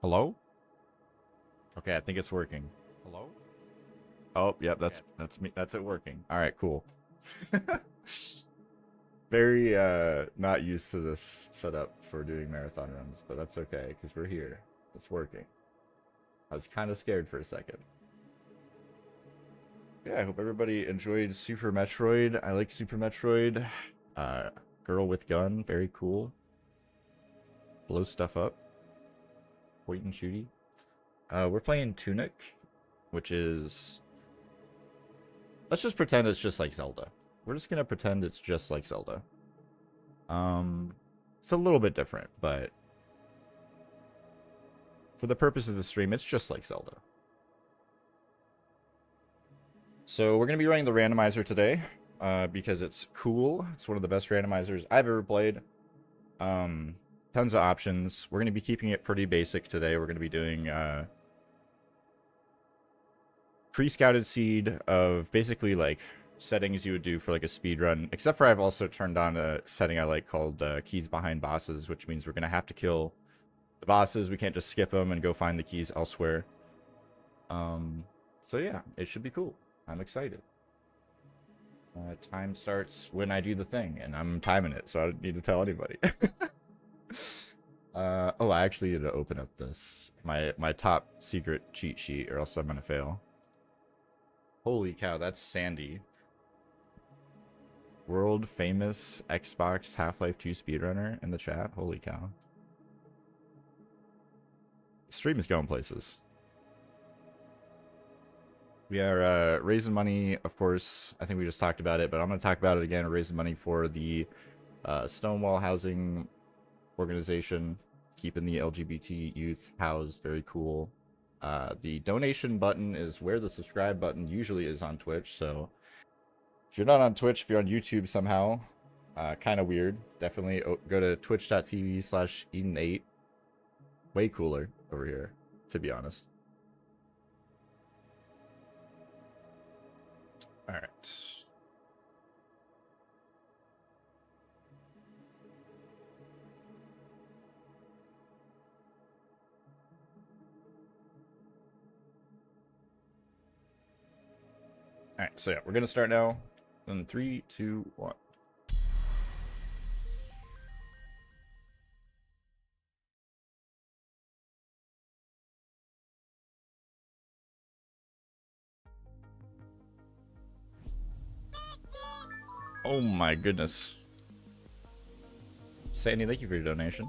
Hello? Okay, I think it's working. Hello? Oh, yep, that's me. That's it working. All right, cool. Very not used to this setup for doing marathon runs, but that's okay because we're here. It's working. I was kind of scared for a second. Yeah, I hope everybody enjoyed Super Metroid. I like Super Metroid. Girl with gun, very cool. Blow stuff up. Point and shooty. We're playing Tunic, which is... Let's just pretend it's just like Zelda. We're just gonna pretend it's just like Zelda. It's a little bit different, but for the purpose of the stream, it's just like Zelda. So we're gonna be running the randomizer today, because it's cool. It's one of the best randomizers I've ever played. Tons of options. We're gonna be keeping it pretty basic today. We're gonna be doing pre-scouted seed of basically like settings you would do for like a speed run, except for I've also turned on a setting I like called keys behind bosses, which means we're gonna have to kill the bosses. We can't just skip them and go find the keys elsewhere. So yeah, it should be cool. I'm excited. Time starts when I do the thing, and I'm timing it, so I don't need to tell anybody. Oh, I actually need to open up this my top secret cheat sheet, or else I'm gonna fail. Holy cow, that's Sandy. World famous Xbox Half-Life 2 speedrunner in the chat. Holy cow. The stream is going places. We are raising money, of course. I think we just talked about it, but I'm going to talk about it again. We're raising money for the Stonewall Housing Organization, keeping the LGBT youth housed. Very cool. The donation button is where the subscribe button usually is on Twitch, so if you're not on Twitch, if you're on YouTube somehow, kind of weird. Definitely go to twitch.tv/Eden8. Way cooler over here, to be honest. All right. All right, so yeah, we're gonna start now. In 3, 2, 1. Oh my goodness. Sandy, thank you for your donation.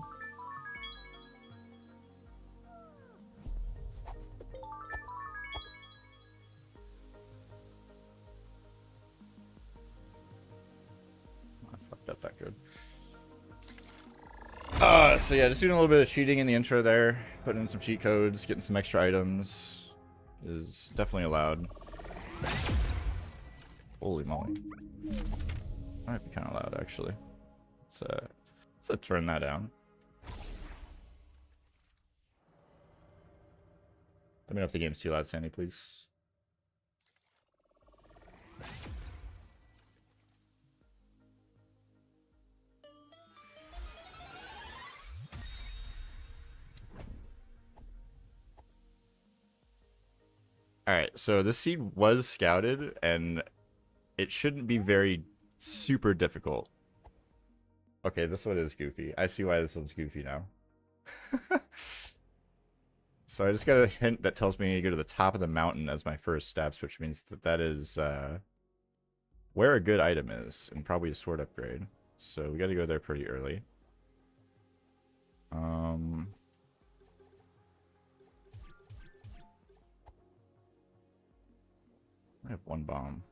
I fucked up that good. So yeah, just doing a little bit of cheating in the intro there. Putting in some cheat codes, getting some extra items is definitely allowed. Holy moly. Might be kind of loud, actually. Let's turn that down. Let me know if the game's too loud, Sandy, please. Alright, so this seed was scouted, and it shouldn't be very super difficult. Okay, this one is goofy. I see why this one's goofy now. So I just got a hint that tells me to go to the top of the mountain as my first steps, which means that is where a good item is, and probably a sword upgrade. So we got to go there pretty early. I have one bomb.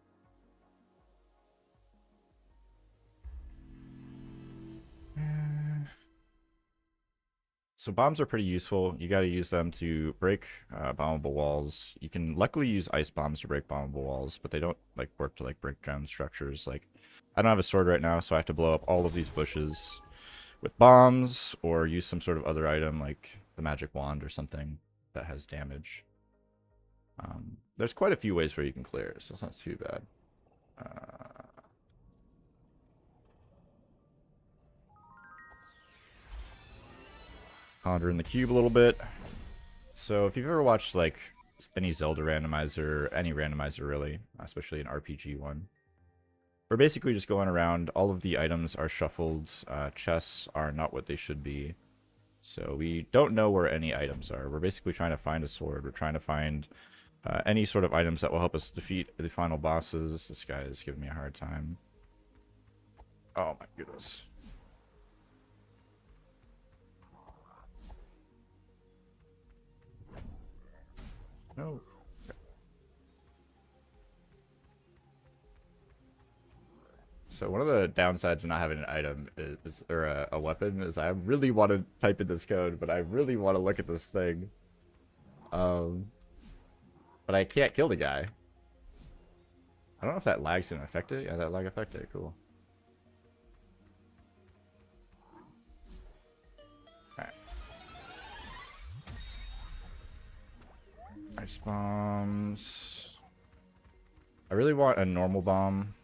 So bombs are pretty useful. You got to use them to break bombable walls. You can luckily use ice bombs to break bombable walls, but they don't like work to like break down structures. Like, I don't have a sword right now, so I have to blow up all of these bushes with bombs, or use some sort of other item like the magic wand or something that has damage. There's quite a few ways where you can clear it, so it's not too bad. Pondering the cube a little bit. So if you've ever watched like any Zelda randomizer, any randomizer really, especially an RPG one, we're basically just going around. All of the items are shuffled. Chests are not what they should be. So we don't know where any items are. We're basically trying to find a sword. We're trying to find any sort of items that will help us defeat the final bosses. This guy is giving me a hard time. Oh my goodness. No. So one of the downsides of not having an item is or a weapon is I really want to type in this code, but I really want to look at this thing. But I can't kill the guy. I don't know if that lag's gonna affect it. Yeah, that lag affected it. Cool. Alright. Ice bombs. I really want a normal bomb.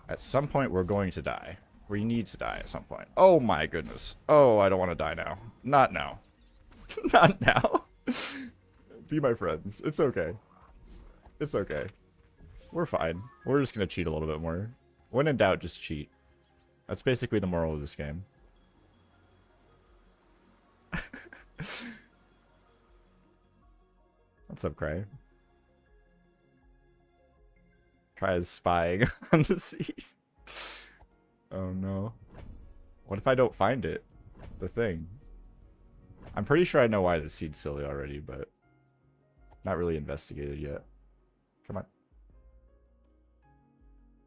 At some point, we're going to die. We need to die at some point. Oh my goodness. Oh, I don't want to die now. Not now. Not now. Be my friends. It's okay. It's okay. We're fine. We're just going to cheat a little bit more. When in doubt, just cheat. That's basically the moral of this game. What's up, Cry? Cry is spying on the seed. Oh no. What if I don't find it? The thing. I'm pretty sure I know why the seed's silly already, but not really investigated yet. Come on.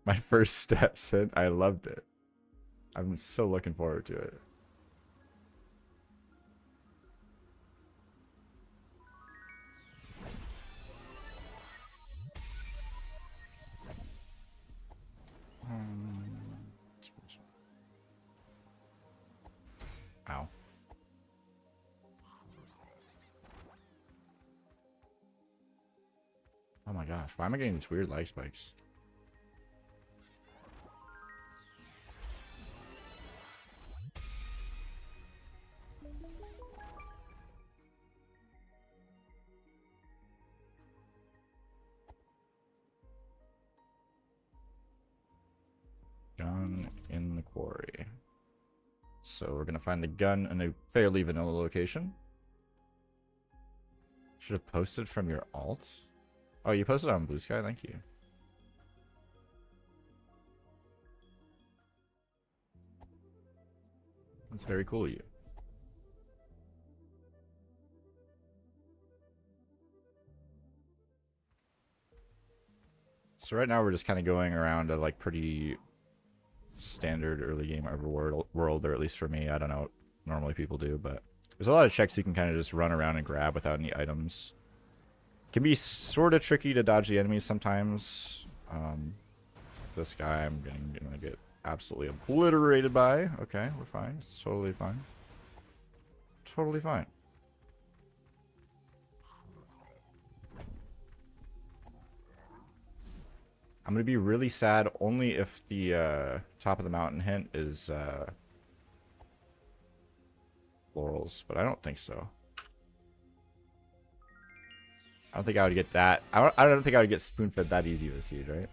My first steps in, I loved it. I'm so looking forward to it. Ow. Oh my gosh, why am I getting these weird lag spikes? Gun in the quarry. So we're gonna find the gun in a fairly vanilla location. Should have posted from your alt. Oh, you posted on Blue Sky? Thank you. That's very cool of you. So right now we're just kind of going around a like pretty standard early game world, or at least for me. I don't know what normally people do, but there's a lot of checks you can kind of just run around and grab without any items. Can be sort of tricky to dodge the enemies sometimes. This guy I'm gonna get absolutely obliterated by. Okay, we're fine. It's totally fine. Totally fine. I'm gonna be really sad only if the top of the mountain hint is laurels, but I don't think so. I don't think I would get that. I don't think I would get spoon-fed that easy with a seed, right?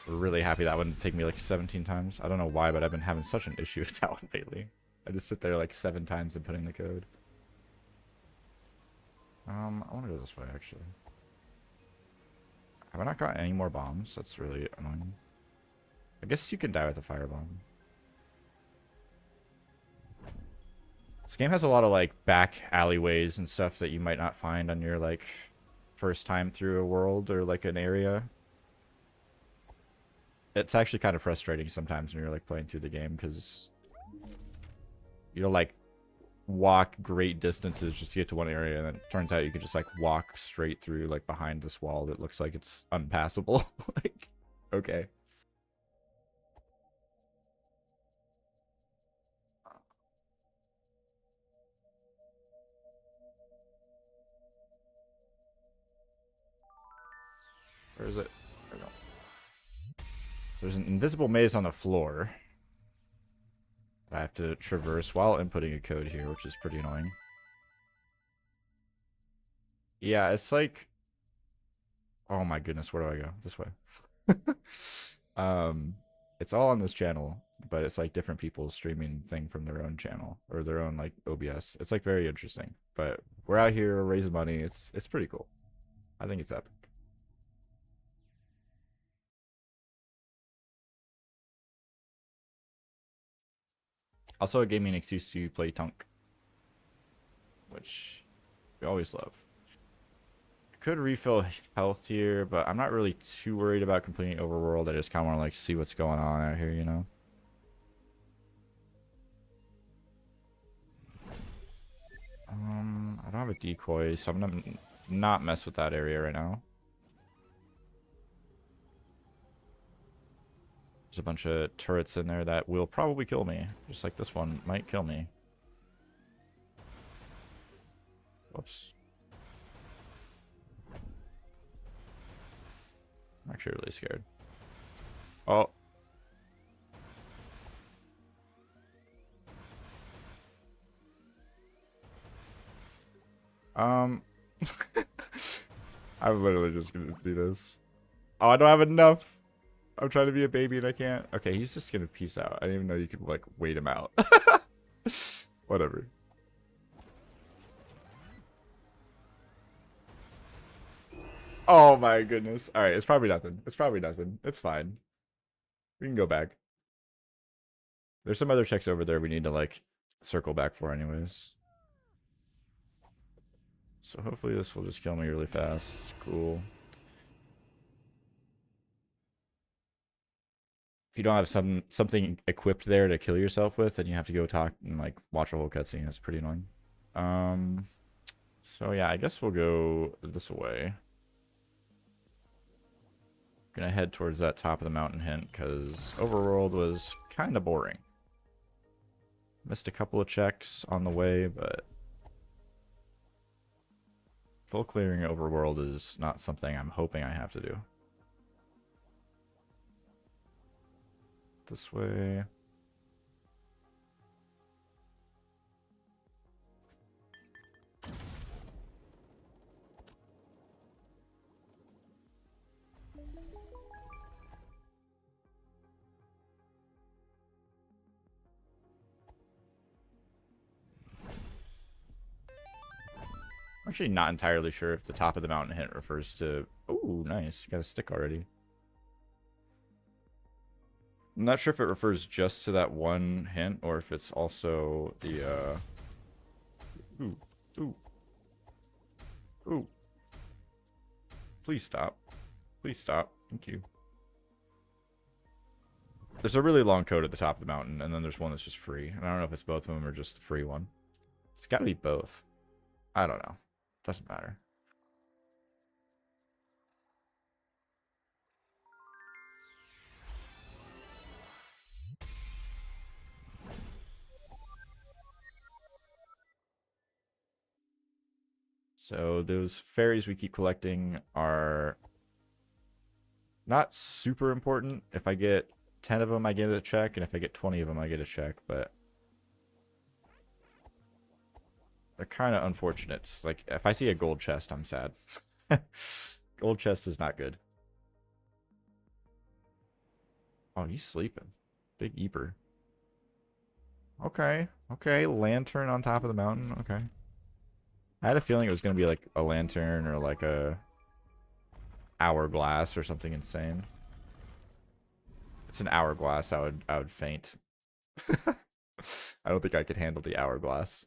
We're really happy that wouldn't take me like 17 times. I don't know why, but I've been having such an issue with that one lately. I just sit there like 7 times and put in the code. I want to go this way, actually. Have I not got any more bombs? That's really annoying. I guess you can die with a firebomb. This game has a lot of like back alleyways and stuff that you might not find on your like first time through a world or like an area. It's actually kind of frustrating sometimes when you're like playing through the game because you'll like walk great distances just to get to one area, and then it turns out you could just like walk straight through like behind this wall that looks like it's unpassable. Like, okay. Where is it? There we go. So there's an invisible maze on the floor. I have to traverse while inputting a code here, which is pretty annoying. Yeah, it's like... Oh my goodness, where do I go? This way. It's all on this channel, but it's like different people streaming thing from their own channel or their own like OBS. It's like very interesting. But we're out here raising money. It's pretty cool. I think it's epic. Also, it gave me an excuse to play Tunk, which we always love. Could refill health here, but I'm not really too worried about completing overworld. I just kind of want to like see what's going on out here, you know. I don't have a decoy, so I'm gonna not mess with that area right now. There's a bunch of turrets in there that will probably kill me, just like this one might kill me. Whoops. I'm actually really scared. Oh. I'm literally just gonna do this. Oh, I don't have enough. I'm trying to be a baby and I can't. Okay, he's just gonna peace out. I didn't even know you could like wait him out. Whatever. Oh my goodness. Alright, it's probably nothing. It's probably nothing. It's fine. We can go back. There's some other checks over there we need to like circle back for anyways. So hopefully this will just kill me really fast. Cool. If you don't have something equipped there to kill yourself with, then you have to go talk and like watch a whole cutscene. It's pretty annoying. So yeah, I guess we'll go this way. Gonna head towards that top of the mountain hint because overworld was kind of boring. Missed a couple of checks on the way, but full clearing overworld is not something I'm hoping I have to do. This way. I'm actually not entirely sure if the top of the mountain hint refers to... Oh, nice. Got a stick already. I'm not sure if it refers just to that one hint or if it's also the... Ooh. Ooh. Ooh. Please stop. Please stop. Thank you. There's a really long code at the top of the mountain, and then there's one that's just free. And I don't know if it's both of them or just the free one. It's gotta be both. I don't know. Doesn't matter. So those fairies we keep collecting are not super important. If I get 10 of them, I get a check, and if I get 20 of them, I get a check, but they're kind of unfortunate. Like, if I see a gold chest, I'm sad. Gold chest is not good. Oh, he's sleeping. Big Eeper. Okay. Okay, lantern on top of the mountain. Okay. I had a feeling it was going to be like a lantern or like a hourglass or something insane. If it's an hourglass, I would faint. I don't think I could handle the hourglass.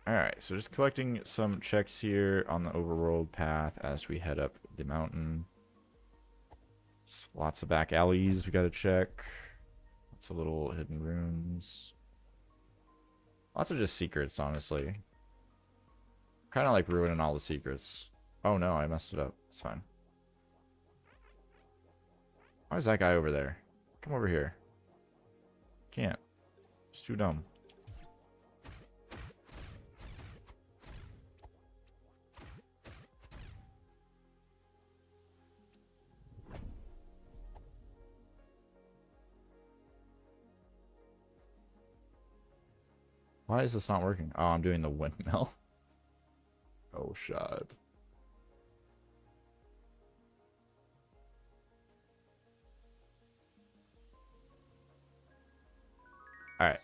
Alright, so just collecting some checks here on the overworld path as we head up the mountain. Just lots of back alleys we gotta check. Lots of little hidden rooms. Lots of just secrets, honestly. Kind of like ruining all the secrets. Oh no, I messed it up. It's fine. Why is that guy over there? Come over here. Can't. It's too dumb. Why is this not working? Oh, I'm doing the windmill. Oh, shit. Alright.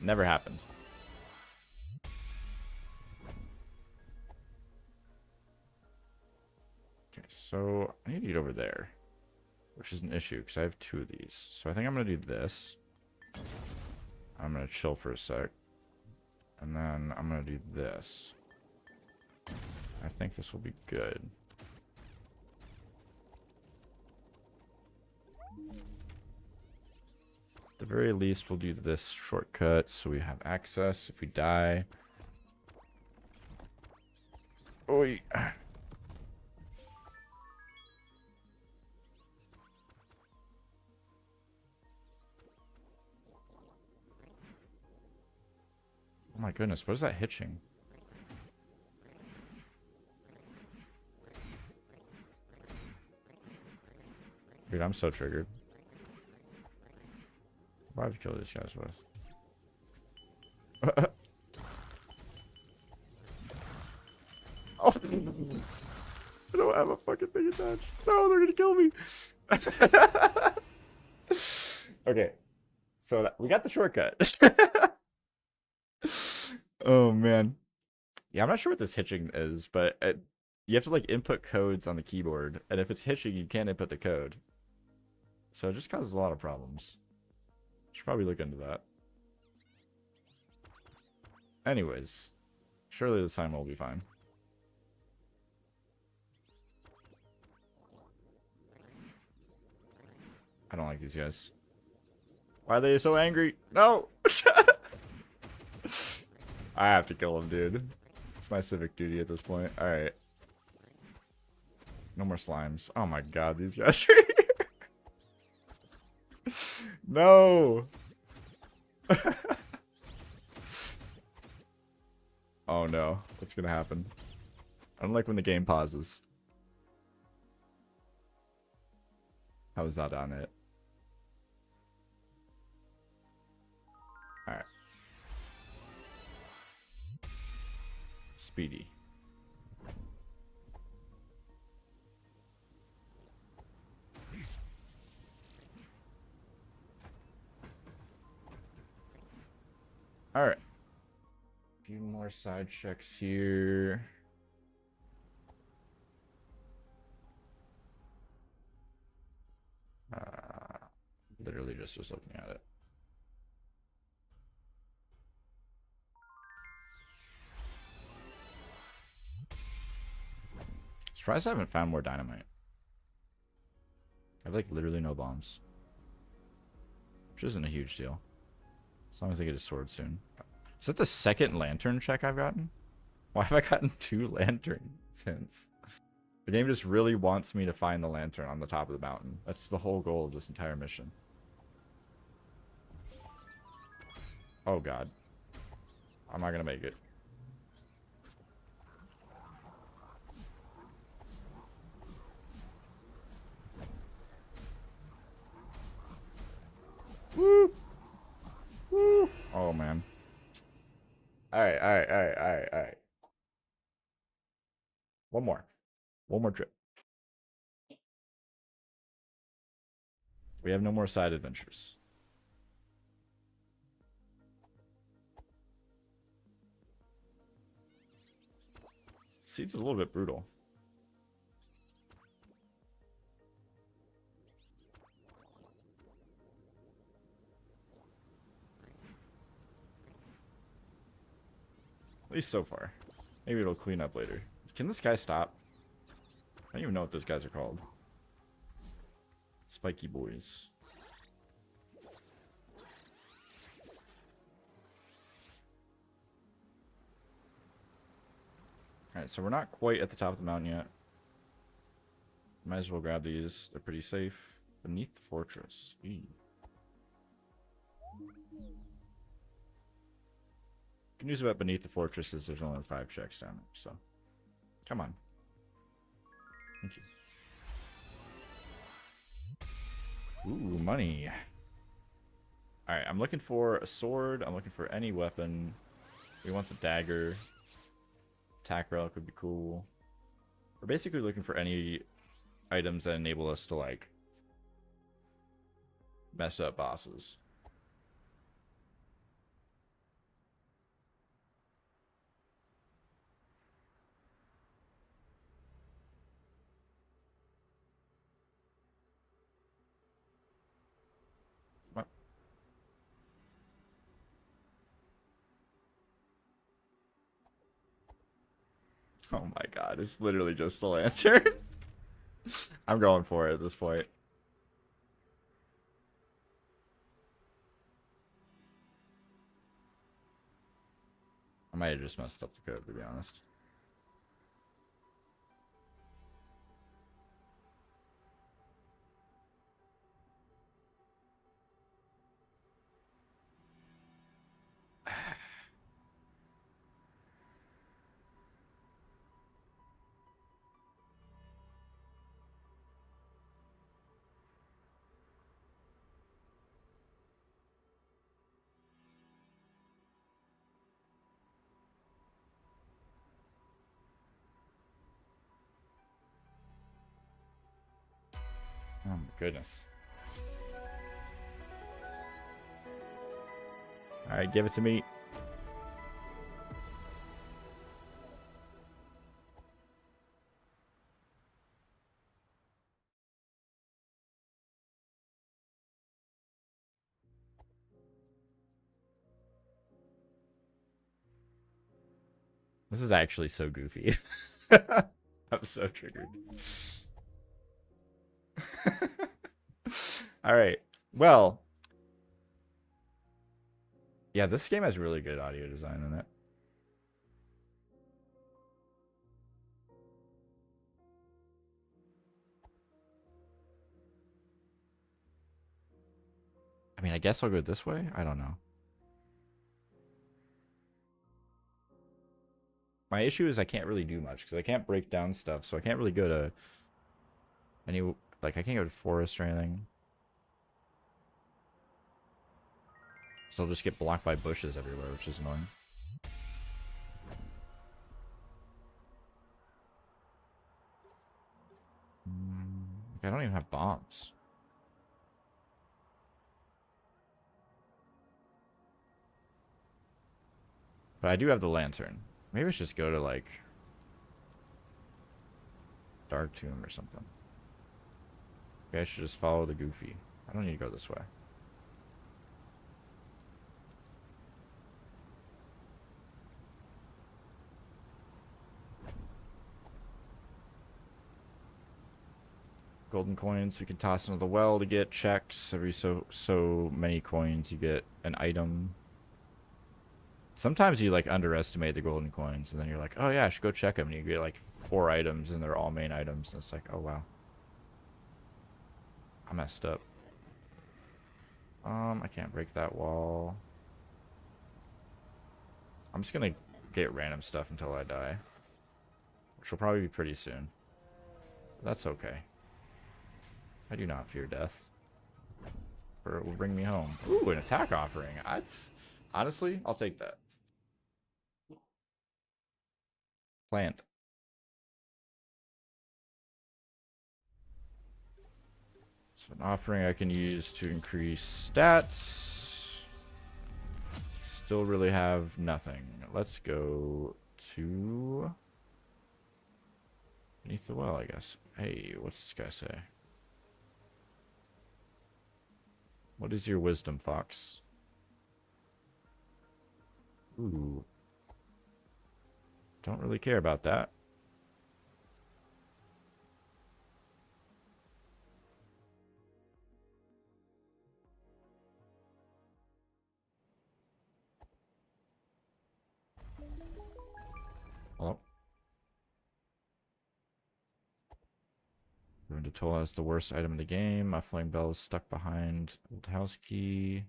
Never happened. Okay, so I need to get over there, which is an issue because I have 2 of these. So I think I'm going to do this. I'm going to chill for a sec. And then I'm going to do this. I think this will be good. At the very least, we'll do this shortcut so we have access if we die. Oi. Oh my goodness, what is that hitching? Dude, I'm so triggered. Why have to kill these guys with? Oh, I don't have a fucking thing attached. No, they're gonna kill me. Okay, so we got the shortcut. Oh man, yeah, I'm not sure what this hitching is, but you have to like input codes on the keyboard, and if it's hitching, you can't input the code. So it just causes a lot of problems. Should probably look into that. Anyways, surely this time will be fine. I don't like these guys. Why are they so angry? No! I have to kill him, dude. It's my civic duty at this point. Alright. No more slimes. Oh my god, these guys are here. No! Oh no. What's gonna happen? I don't like when the game pauses. How is that on it? Alright. Speedy. Alright. A few more side checks here. Literally just was looking at it. Surprised I haven't found more dynamite. I have like literally no bombs. Which isn't a huge deal. As long as I get a sword soon. Is that the second lantern check I've gotten? Why have I gotten 2 lantern hints? The game just really wants me to find the lantern on the top of the mountain. That's the whole goal of this entire mission. Oh god. I'm not gonna make it. Woo! Woo! Oh man. Alright, alright, alright, alright, alright. One more. One more trip. We have no more side adventures. Seed's a little bit brutal. At least so far. Maybe it'll clean up later. Can this guy stop? I don't even know what those guys are called. Spiky boys. Alright, so we're not quite at the top of the mountain yet. Might as well grab these. They're pretty safe. Beneath the fortress. Eee. Good news about Beneath the Fortress is there's only 5 checks down there, so come on. Thank you. Ooh, money. Alright, I'm looking for a sword. I'm looking for any weapon. We want the dagger. Attack relic would be cool. We're basically looking for any items that enable us to, like, mess up bosses. What? Oh my god, it's literally just the lantern. I'm going for it at this point. I might have just messed up the code, to be honest. Oh my goodness. Alright, give it to me. This is actually so goofy. I'm so triggered. Alright. Well. Yeah, this game has really good audio design in it. I mean, I guess I'll go this way. I don't know. My issue is I can't really do much because I can't break down stuff, so I can't really go to any, like, I can't go to forest or anything. So I'll just get blocked by bushes everywhere, which is annoying. I don't even have bombs. But I do have the lantern. Maybe I should just go to, like, Dark Tomb or something. Maybe I should just follow the Goofy. I don't need to go this way. Golden coins we can toss into the well to get checks. Every so many coins you get an item. Sometimes you like underestimate the golden coins and then you're like, oh yeah, I should go check them, and you get like 4 items and they're all main items, and it's like, oh wow, I messed up. I can't break that wall. I'm just gonna get random stuff until I die, which will probably be pretty soon. That's okay. I do not fear death, or it will bring me home. Ooh, an attack offering. That's, honestly, I'll take that. Plant. So an offering I can use to increase stats. Still really have nothing. Let's go to beneath the well, I guess. Hey, what's this guy say? What is your wisdom, Fox? Ooh. Don't really care about that. Hello? Going to toll has the worst item in the game. Muffling bell is stuck behind old house key.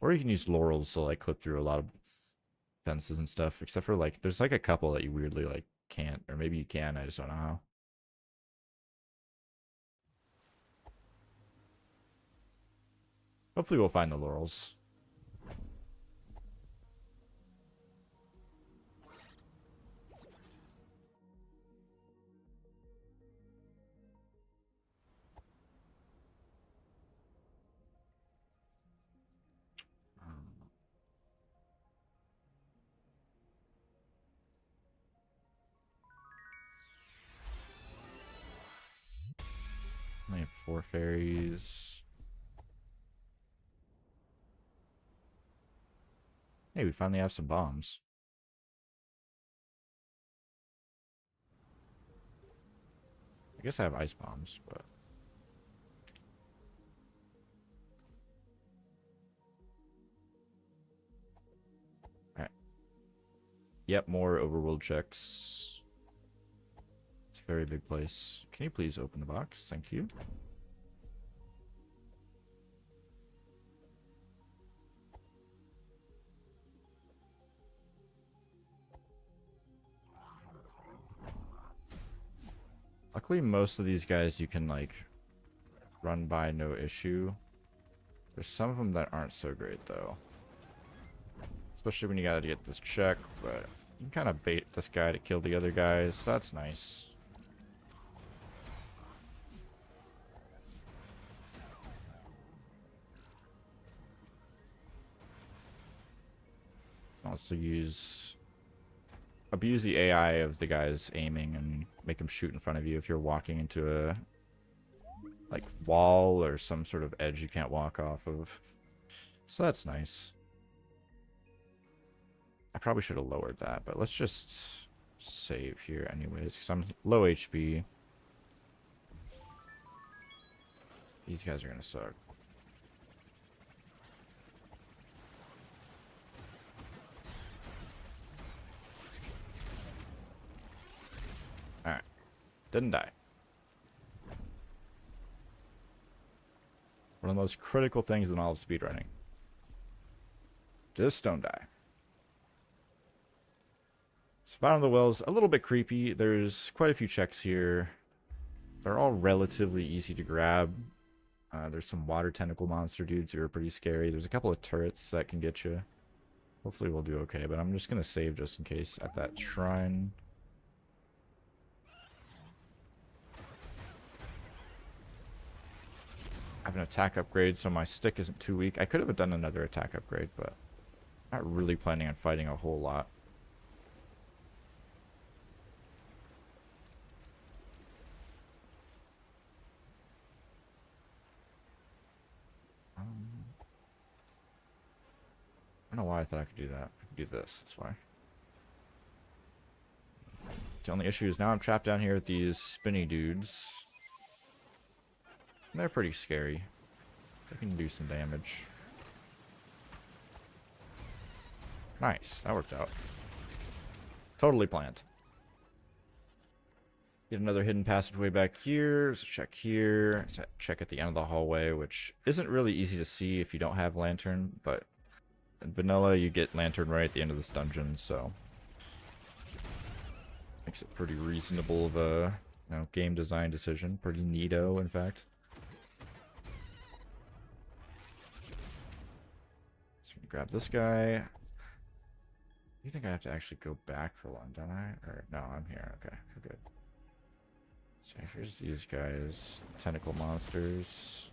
Or you can use laurels to like clip through a lot of fences and stuff, except for like there's like a couple that you weirdly like can't, or maybe you can, I just don't know how. Hopefully we'll find the laurels. Only have 4 fairies. Hey, we finally have some bombs. I guess I have ice bombs, but... Alright. Yep, more overworld checks. It's a very big place. Can you please open the box? Thank you. Luckily, most of these guys you can, like, run by no issue. There's some of them that aren't so great, though. Especially when you gotta get this check, but you can kind of bait this guy to kill the other guys. So that's nice. Also abuse the AI of the guys aiming and make them shoot in front of you if you're walking into a like wall or some sort of edge you can't walk off of. So that's nice. I probably should have lowered that, but let's just save here anyways, because I'm low HP. These guys are gonna suck. Alright. Didn't die. One of the most critical things in all of speedrunning. Just don't die. So bottom of the well's a little bit creepy. There's quite a few checks here. They're all relatively easy to grab. There's some water tentacle monster dudes who are pretty scary. There's a couple of turrets that can get you. Hopefully we'll do okay, but I'm just going to save just in case at that shrine. I have an attack upgrade, so my stick isn't too weak. I could have done another attack upgrade, but not really planning on fighting a whole lot. I don't know why I thought I could do that. I can do this, that's why. The only issue is now I'm trapped down here with these spinny dudes. And they're pretty scary. They can do some damage. Nice, that worked out. Totally planned. Get another hidden passageway back here. There's a check here. There's a check at the end of the hallway, which isn't really easy to see if you don't have lantern, but in vanilla you get lantern right at the end of this dungeon, so makes it pretty reasonable of a game design decision. Pretty neato, in fact. So I'm gonna grab this guy. You think I have to actually go back for one, don't I? Or no, I'm here. Okay, we're good. So here's these guys, tentacle monsters.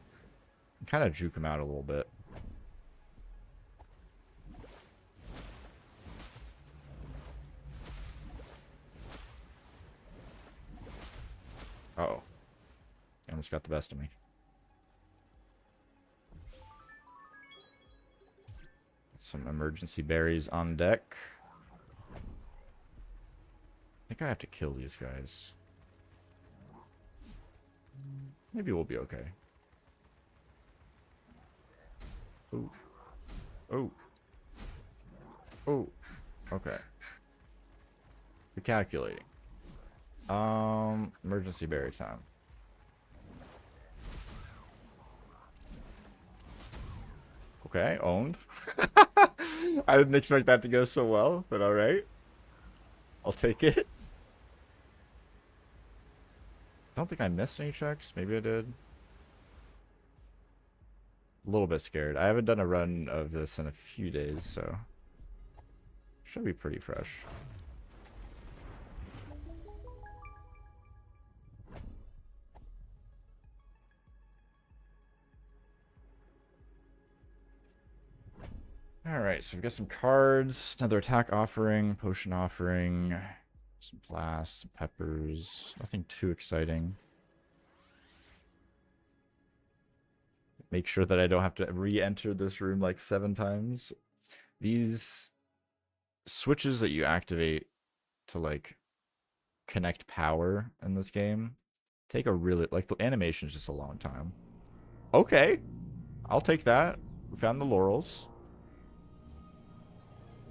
Kind of juke them out a little bit. Uh-oh. They almost got the best of me. Some emergency berries on deck. I think I have to kill these guys. Maybe we'll be okay. Ooh. Oh. Oh. Okay. Recalculating. Emergency berry time. Okay, owned. I didn't expect that to go so well, but alright. I'll take it. I don't think I missed any checks. Maybe I did. A little bit scared. I haven't done a run of this in a few days, so should be pretty fresh. Alright, so we've got some cards, another attack offering, potion offering, some blasts, some peppers, nothing too exciting. Make sure that I don't have to re-enter this room like 7 times. These switches that you activate to like connect power in this game take a really, like, the animation is just a long time. Okay, I'll take that. We found the laurels.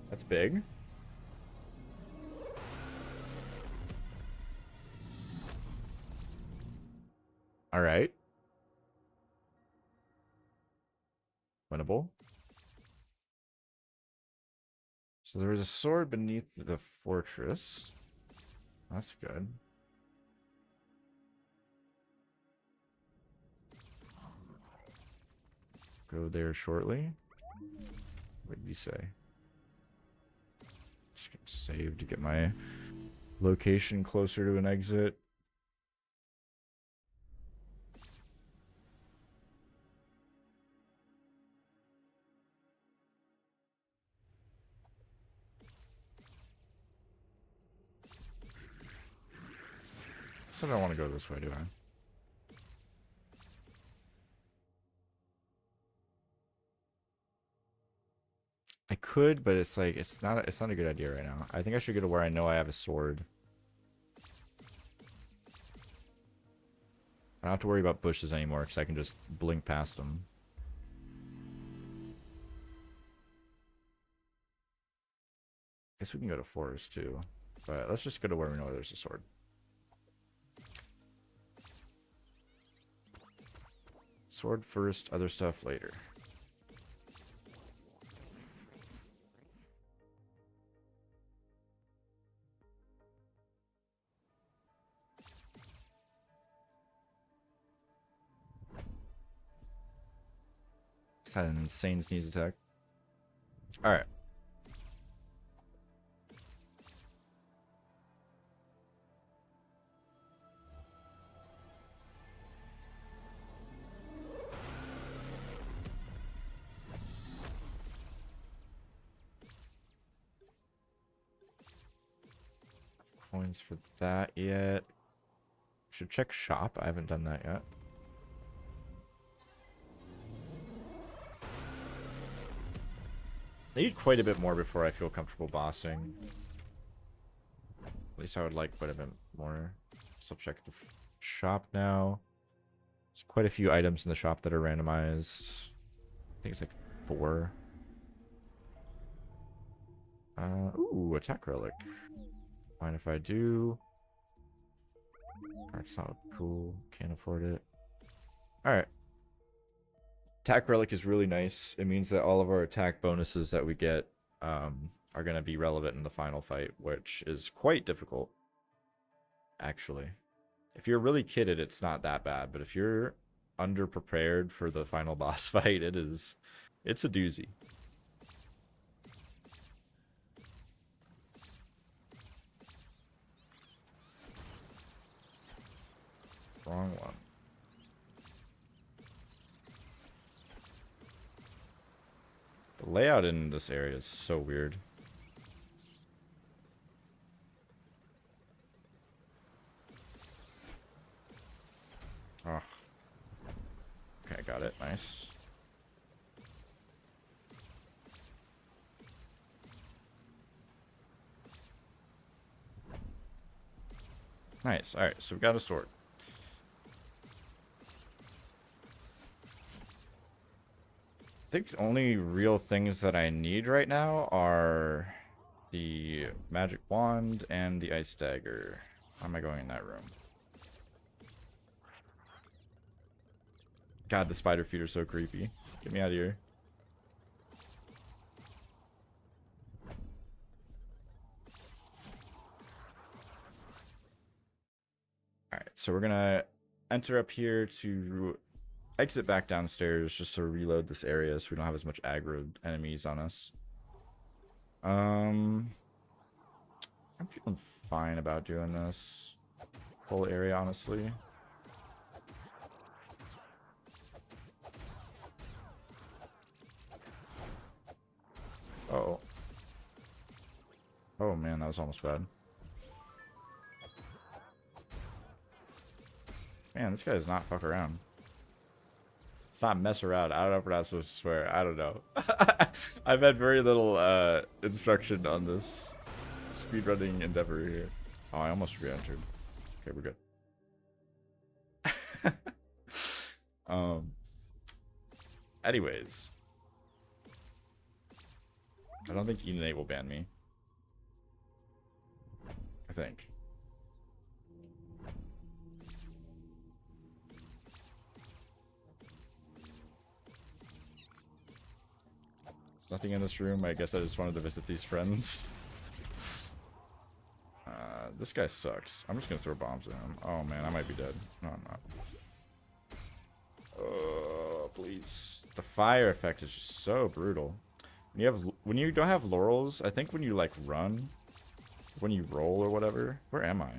That's big. All right. Winnable. So there was a sword beneath the fortress. That's good. Go there shortly. What did you say? Just gonna save to get my location closer to an exit. So I don't want to go this way, do I? I could, but it's like it's not a good idea right now. I think I should go to where I know I have a sword. I don't have to worry about bushes anymore because I can just blink past them. Guess we can go to forest too, but let's just go to where we know there's a sword. Sword first, other stuff later. Just had an insane sneeze attack. Alright. Coins for that yet. Should check shop. I haven't done that yet. I need quite a bit more before I feel comfortable bossing. At least I would like quite a bit more. So I'll check the shop now. There's quite a few items in the shop that are randomized. I think it's like 4. Ooh, attack relic. Mind if I do? That's not cool. Can't afford it. Alright. Attack relic is really nice. It means that all of our attack bonuses that we get are going to be relevant in the final fight, which is quite difficult, actually. If you're really kitted, it's not that bad, but if you're underprepared for the final boss fight, it's a doozy. Wrong one. The layout in this area is so weird. Oh. Okay, got it. Nice. Nice. Alright, so we got a sword. I think the only real things that I need right now are the magic wand and the ice dagger. Why am I going in that room? God, the spider feet are so creepy. Get me out of here. Alright, so we're gonna enter up here to exit back downstairs just to reload this area so we don't have as much aggro enemies on us. I'm feeling fine about doing this whole area, honestly. Uh-oh. Oh man, that was almost bad. Man, this guy does not fuck around. It's not mess around. I don't know if we're not supposed to swear. I don't know. I've had very little instruction on this speedrunning endeavor here. Oh, I almost re-entered. Okay, we're good. Anyways. I don't think Enate will ban me. I think. There's nothing in this room. I guess I just wanted to visit these friends. This guy sucks. I'm just gonna throw bombs at him. Oh man, I might be dead. No, I'm not. Oh, please. The fire effect is just so brutal. When you don't have laurels, I think when you like run, when you roll or whatever. Where am I?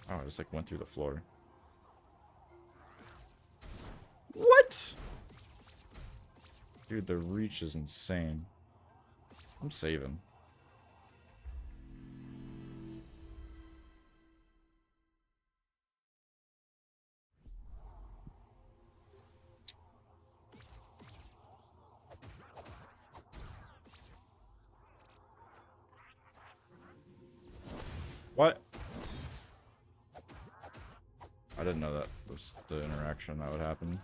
Oh, I just like went through the floor. What? Dude, the reach is insane. I'm saving. What? I didn't know that was the interaction that would happen.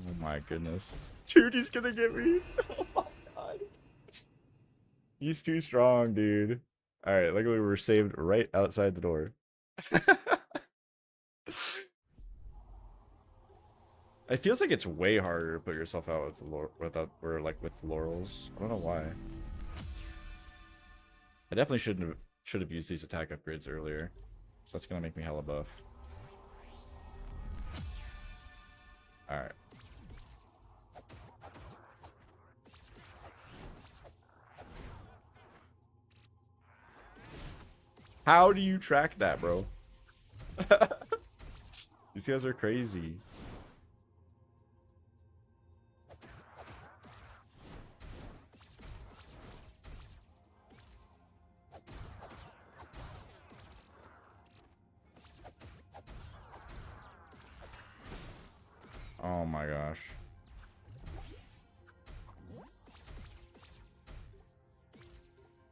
Oh my goodness. Dude, he's gonna get me. Oh my god. He's too strong, dude. Alright, luckily we were saved right outside the door. It feels like it's way harder to put yourself out with the with laurels. I don't know why. I definitely should have used these attack upgrades earlier. So that's gonna make me hella buff. Alright. How do you track that, bro? These guys are crazy. Oh my gosh.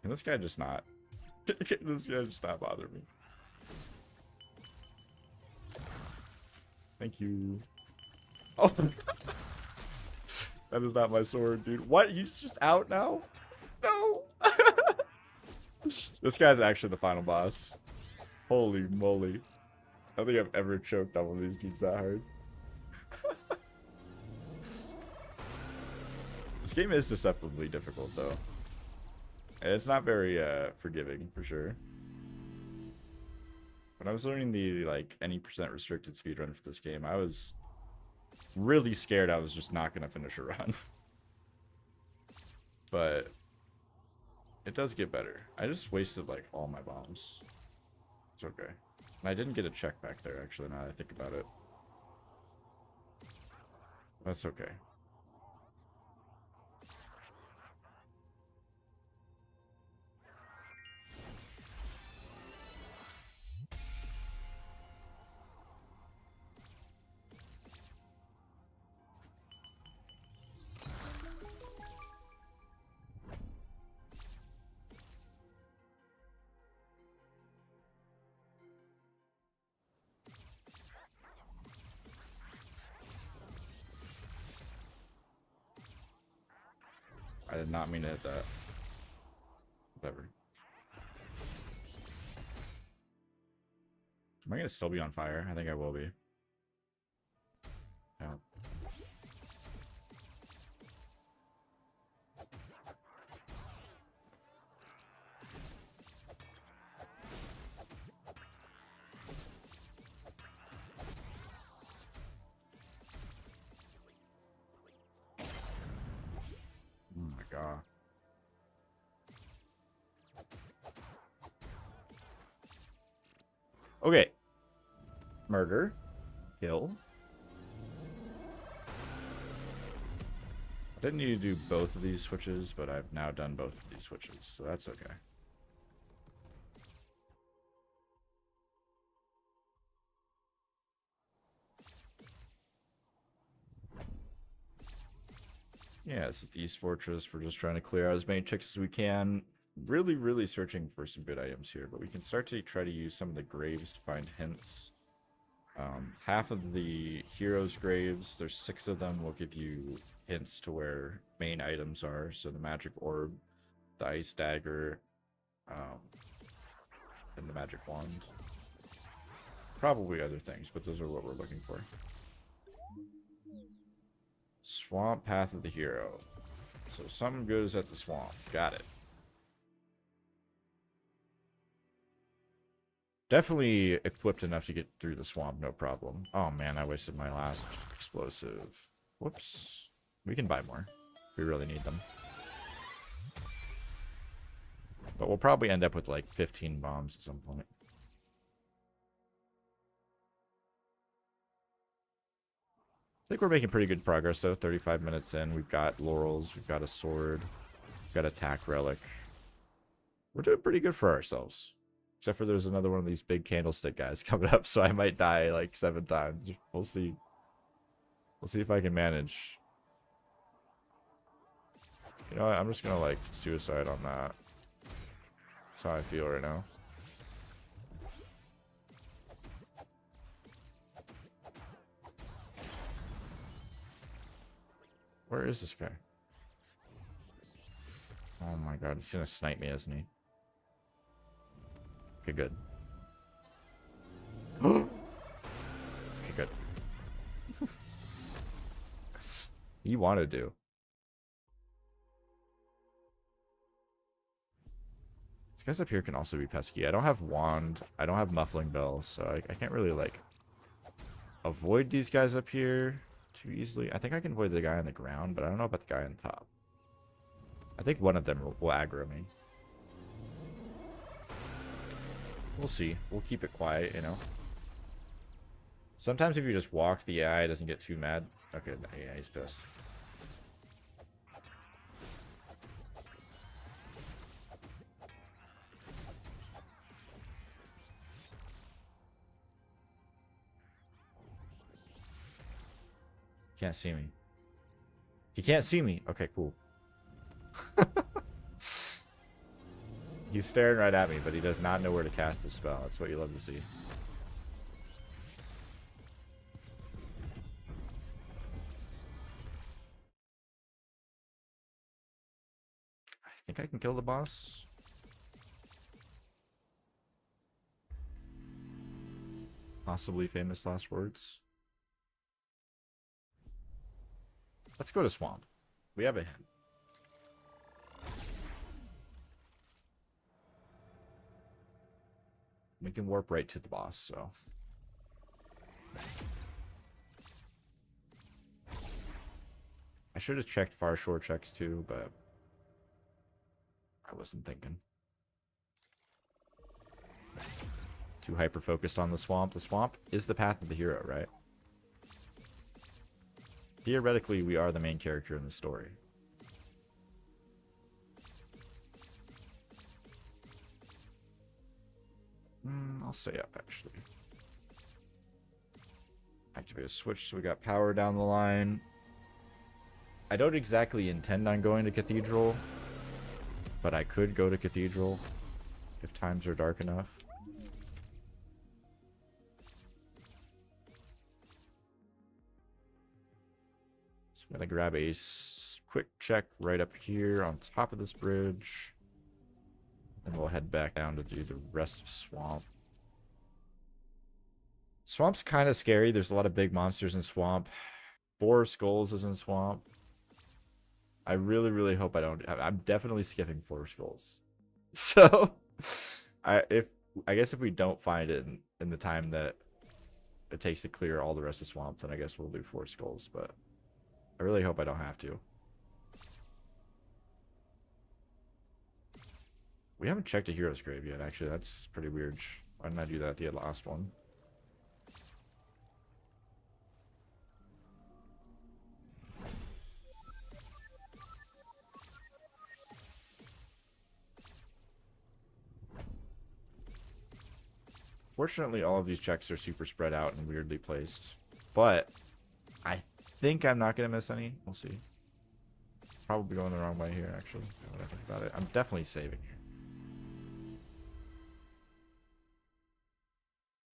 Can this guy just not? Can this guy just not bother me? Thank you. Oh, that is not my sword, dude. What? You just out now? No. This guy's actually the final boss. Holy moly. I don't think I've ever choked on one of these dudes that hard. This game is deceptively difficult, though. It's not very forgiving, for sure. When I was learning the like any percent restricted speedrun for this game, I was really scared I was just not gonna finish a run. But it does get better. I just wasted like all my bombs. It's okay. And I didn't get a check back there, actually, now that I think about it. That's okay. I did not mean to hit that. Whatever. Am I gonna still be on fire? I think I will be. Yeah. Oh my god. Okay. Murder. Kill. I didn't need to do both of these switches, but I've now done both of these switches, so that's okay. Yeah, this is the East Fortress. We're just trying to clear out as many chicks as we can. Really, really searching for some good items here, but we can start to try to use some of the graves to find hints. Half of the heroes' graves, there's 6 of them, will give you hints to where main items are. So the magic orb, the ice dagger, and the magic wand. Probably other things, but those are what we're looking for. Swamp Path of the Hero. So something good is at the swamp. Got it. Definitely equipped enough to get through the swamp, no problem. Oh man, I wasted my last explosive. Whoops. We can buy more if we really need them. But we'll probably end up with like 15 bombs at some point. I think we're making pretty good progress though. 35 minutes in. We've got laurels. We've got a sword. We've got attack relic. We're doing pretty good for ourselves. Except for there's another one of these big candlestick guys coming up, so I might die like 7 times. We'll see. We'll see if I can manage. You know what? I'm just gonna like suicide on that. That's how I feel right now. Where is this guy? Oh my god, he's gonna snipe me, isn't he? Okay, good. Okay, good. He wanted to. These guys up here can also be pesky. I don't have wand. I don't have muffling bell, so I can't really like avoid these guys up here too easily. I think I can avoid the guy on the ground, but I don't know about the guy on top. I think one of them will aggro me. We'll see. We'll keep it quiet, you know. Sometimes if you just walk, the AI doesn't get too mad. Okay, yeah, he's pissed. Can't see me. He can't see me. Okay, cool. He's staring right at me, but he does not know where to cast the spell. That's what you love to see. I think I can kill the boss. Possibly famous last words. Let's go to swamp. We have a hint. We can warp right to the boss, so. I should have checked far shore checks too, but I wasn't thinking. Too hyper focused on the swamp. The swamp is the path of the hero, right? Theoretically, we are the main character in the story. I'll stay up, actually. Activate a switch so we got power down the line. I don't exactly intend on going to Cathedral, but I could go to Cathedral if times are dark enough. So I'm going to grab a quick check right up here on top of this bridge. Then we'll head back down to do the rest of Swamp. Swamp's kind of scary. There's a lot of big monsters in Swamp. 4 Skulls is in Swamp. I really, really hope I don't. I'm definitely skipping 4 Skulls. So, I guess if we don't find it in the time that it takes to clear all the rest of Swamp, then I guess we'll do 4 Skulls. But I really hope I don't have to. We haven't checked a hero's grave yet, actually. That's pretty weird. Why didn't I do that at the last one? Fortunately, all of these checks are super spread out and weirdly placed. But I think I'm not going to miss any. We'll see. Probably going the wrong way here, actually. Now that I think about it. I'm definitely saving here.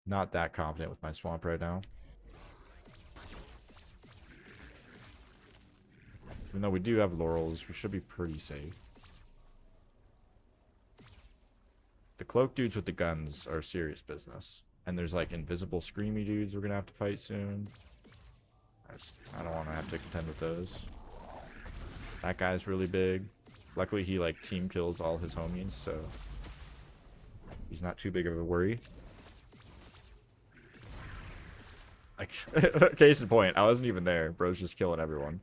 Not that confident with my Swamp right now. Even though we do have Laurels, we should be pretty safe. The cloak dudes with the guns are serious business. And there's like invisible screamy dudes we're going to have to fight soon. I don't want to have to contend with those. That guy's really big. Luckily he like team kills all his homies, so he's not too big of a worry. Like, case in point, I wasn't even there. Bro's just killing everyone.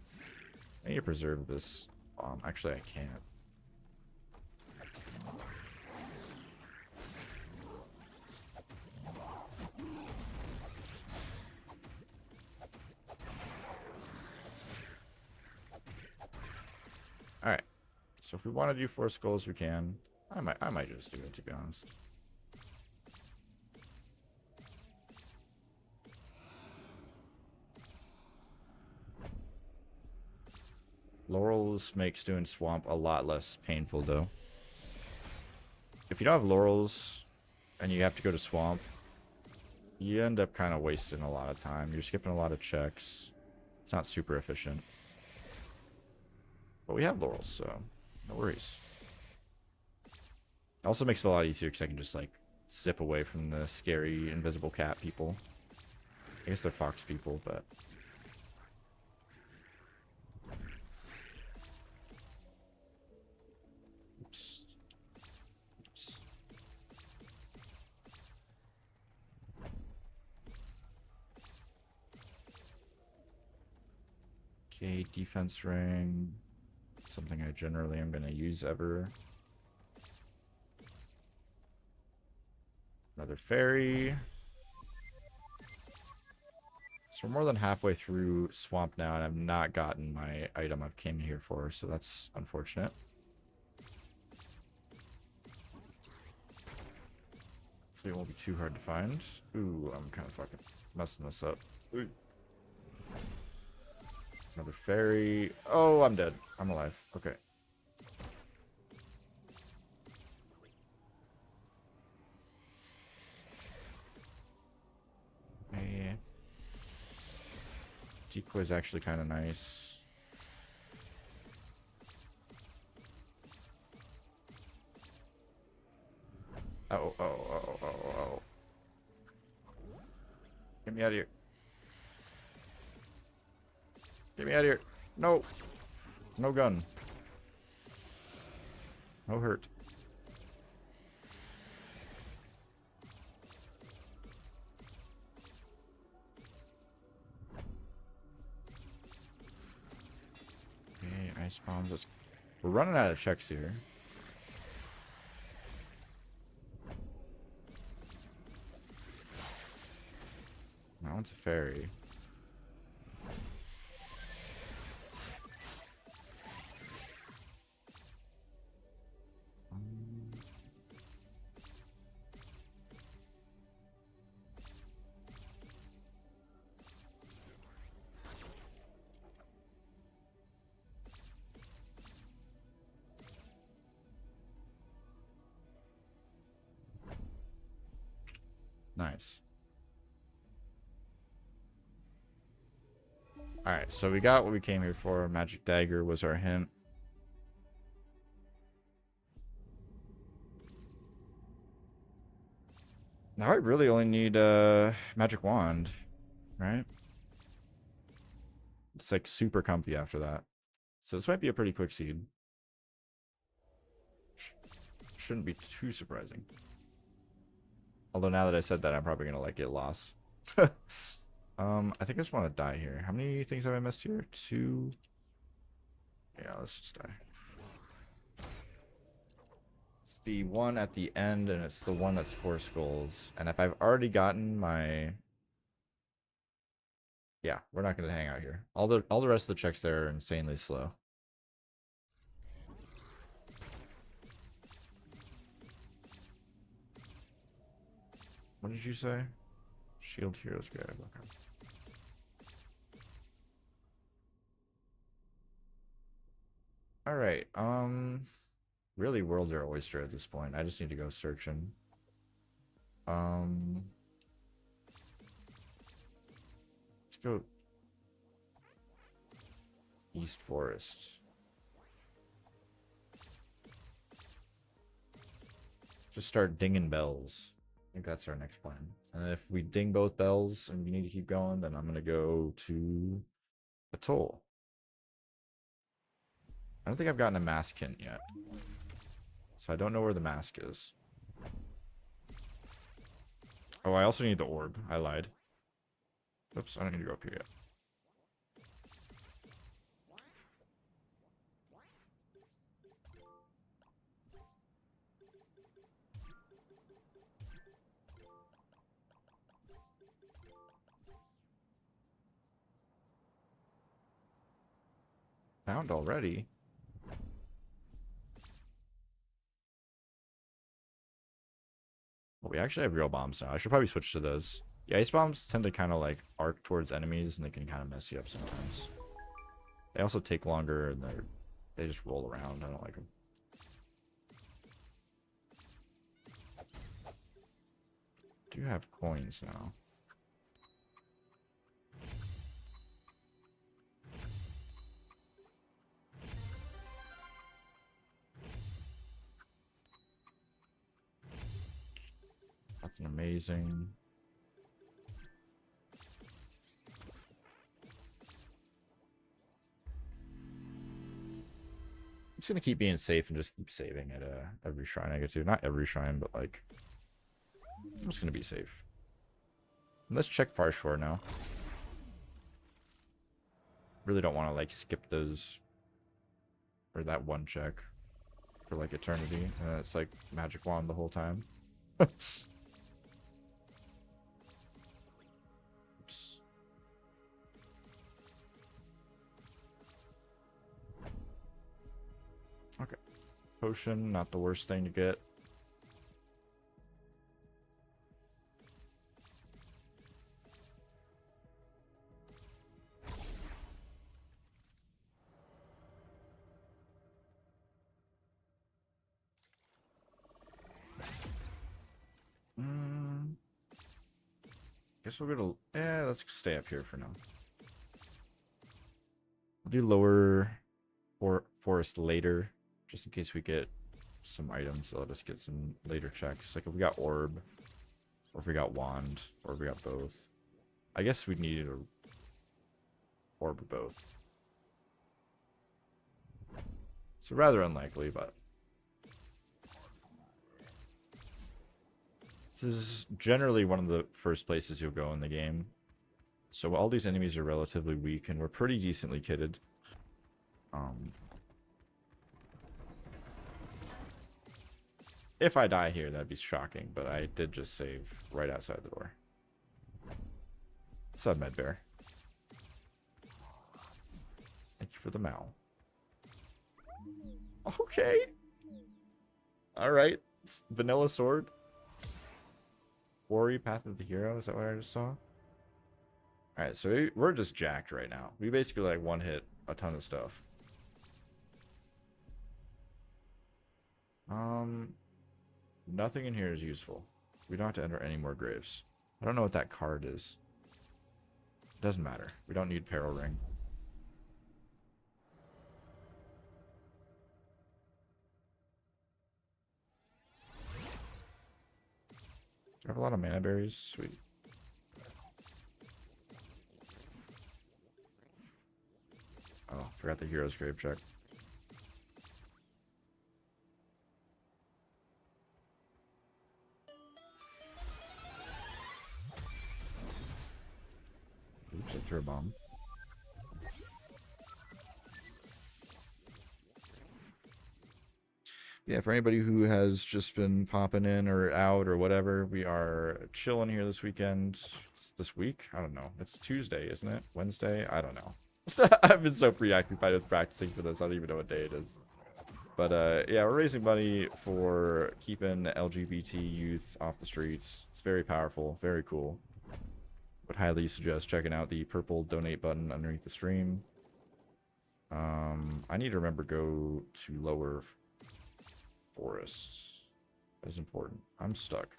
I need to preserve this bomb. Actually, I can't. Alright. So if we want to do 4 Skulls, we can. I might just do it, to be honest. Laurels makes doing Swamp a lot less painful, though. If you don't have Laurels and you have to go to Swamp, you end up kind of wasting a lot of time. You're skipping a lot of checks. It's not super efficient. But we have Laurels, so no worries. It also makes it a lot easier because I can just, like, zip away from the scary invisible cat people. I guess they're fox people, but... Oops. Oops. Okay, defense ring. Something I generally am going to use ever. Another fairy. So we're more than halfway through Swamp now, and I've not gotten my item I've came here for, so that's unfortunate. Hopefully it won't be too hard to find. Ooh, I'm kind of fucking messing this up. Ooh. Another fairy. Oh, I'm dead. I'm alive. Okay. Okay. Decoy is actually kind of nice. Oh. Get me out of here. Get me out of here. No. No gun. No hurt. Okay, ice bombs. We're running out of checks here. That one's a fairy. Nice. Alright, so we got what we came here for. Magic Dagger was our hint. Now I really only need Magic Wand, right? It's like super comfy after that. So this might be a pretty quick seed. Shouldn't be too surprising. Although now that I said that, I'm probably going to like get lost. I think I just want to die here. How many things have I missed here? 2. Yeah, let's just die. It's the one at the end, and it's the one that's 4 skulls. And if I've already gotten my... Yeah, we're not going to hang out here. All the rest of the checks there are insanely slow. What did you say? Shield Heroes grab. Okay. All right. Really, worlds are oyster at this point. I just need to go searching. Let's go East Forest. Just start dinging bells. I think that's our next plan. And if we ding both bells and we need to keep going, then I'm gonna go to Atoll. I don't think I've gotten a mask hint yet. So I don't know where the mask is. Oh, I also need the orb. I lied. Oops, I don't need to go up here yet. Found already? Well, we actually have real bombs now. I should probably switch to those. The ice bombs tend to kind of like arc towards enemies, and they can kind of mess you up sometimes. They also take longer, and they just roll around. I don't like them. Do have coins now. That's an amazing. I'm just gonna keep being safe and just keep saving at every shrine I get to. Not every shrine, but like I'm just gonna be safe. And let's check Far Shore now. Really don't want to like skip those or that one check for like eternity. And it's like magic wand the whole time. Oops. Okay. Potion, not the worst thing to get. Guess we're gonna... let's stay up here for now. We'll do lower forest later, just in case we get some items. So let us get some later checks. Like if we got orb, or if we got wand, or if we got both. I guess we needed a orb of both. So rather unlikely, but this is generally one of the first places you'll go in the game. So all these enemies are relatively weak, and we're pretty decently kitted. If I die here, that'd be shocking, but I did just save right outside the door. What's up, Medbear? Thank you for the Mal. Okay. Alright. Vanilla sword. Warrior Path of the Hero. Is that what I just saw? Alright, so we're just jacked right now. We basically like one hit a ton of stuff. Nothing in here is useful. We don't have to enter any more graves. I don't know what that card is. Doesn't matter. We don't need Peril Ring. I have a lot of mana berries. Sweet. Oh, forgot the hero's grave check. Oops, I threw a bomb. Yeah, for anybody who has just been popping in or out or whatever, we are chilling here this weekend. This week? I don't know. It's Tuesday, isn't it? Wednesday? I don't know. I've been so preoccupied with practicing for this, I don't even know what day it is. But yeah, we're raising money for keeping LGBT youth off the streets. It's very powerful, very cool. Would highly suggest checking out the purple donate button underneath the stream. I need to remember go to lower forests. That is important. I'm stuck.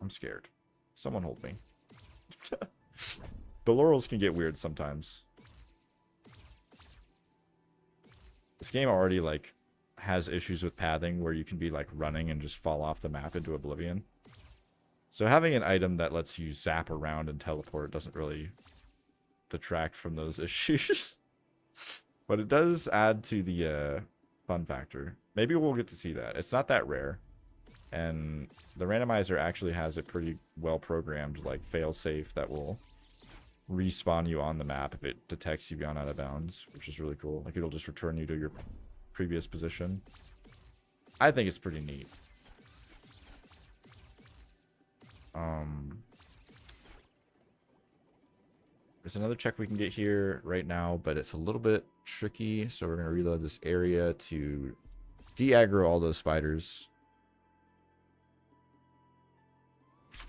I'm scared. Someone hold me. The laurels can get weird sometimes. This game already like has issues with pathing where you can be like running and just fall off the map into oblivion. So having an item that lets you zap around and teleport doesn't really detract from those issues. But it does add to the fun factor. Maybe we'll get to see that. It's not that rare. And the randomizer actually has it pretty well programmed, like fail safe, that will respawn you on the map if it detects you've gone out of bounds, which is really cool. Like it'll just return you to your previous position. I think it's pretty neat. There's another check we can get here right now, but it's a little bit tricky, so we're going to reload this area to de-aggro all those spiders.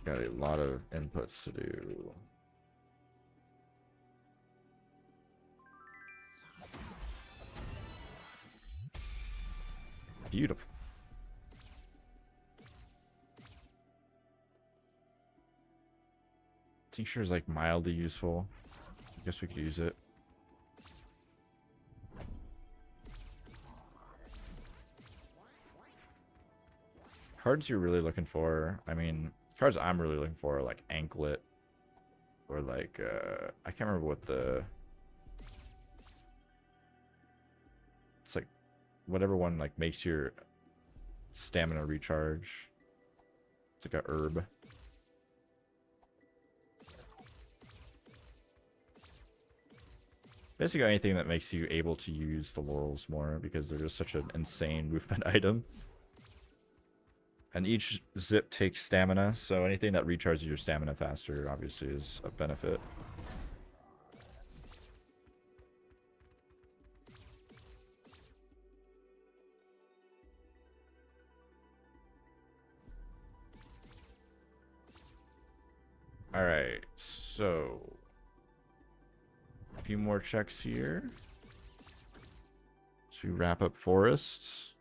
Got a lot of inputs to do. Beautiful. Tincture is like mildly useful. I guess we could use it. Cards you're really looking for, I mean, cards I'm really looking for are like Anklet or like I can't remember what the, it's like whatever one like makes your stamina recharge. It's like a herb. Basically anything that makes you able to use the laurels more, because they're just such an insane movement item. And each zip takes stamina, so anything that recharges your stamina faster obviously is a benefit. Alright, so a few more checks here to wrap up forests.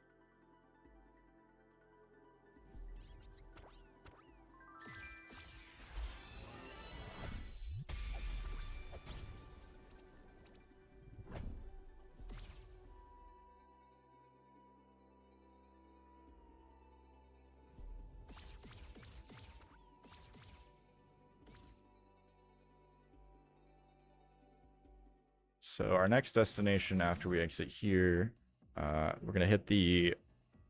So our next destination after we exit here, we're going to hit the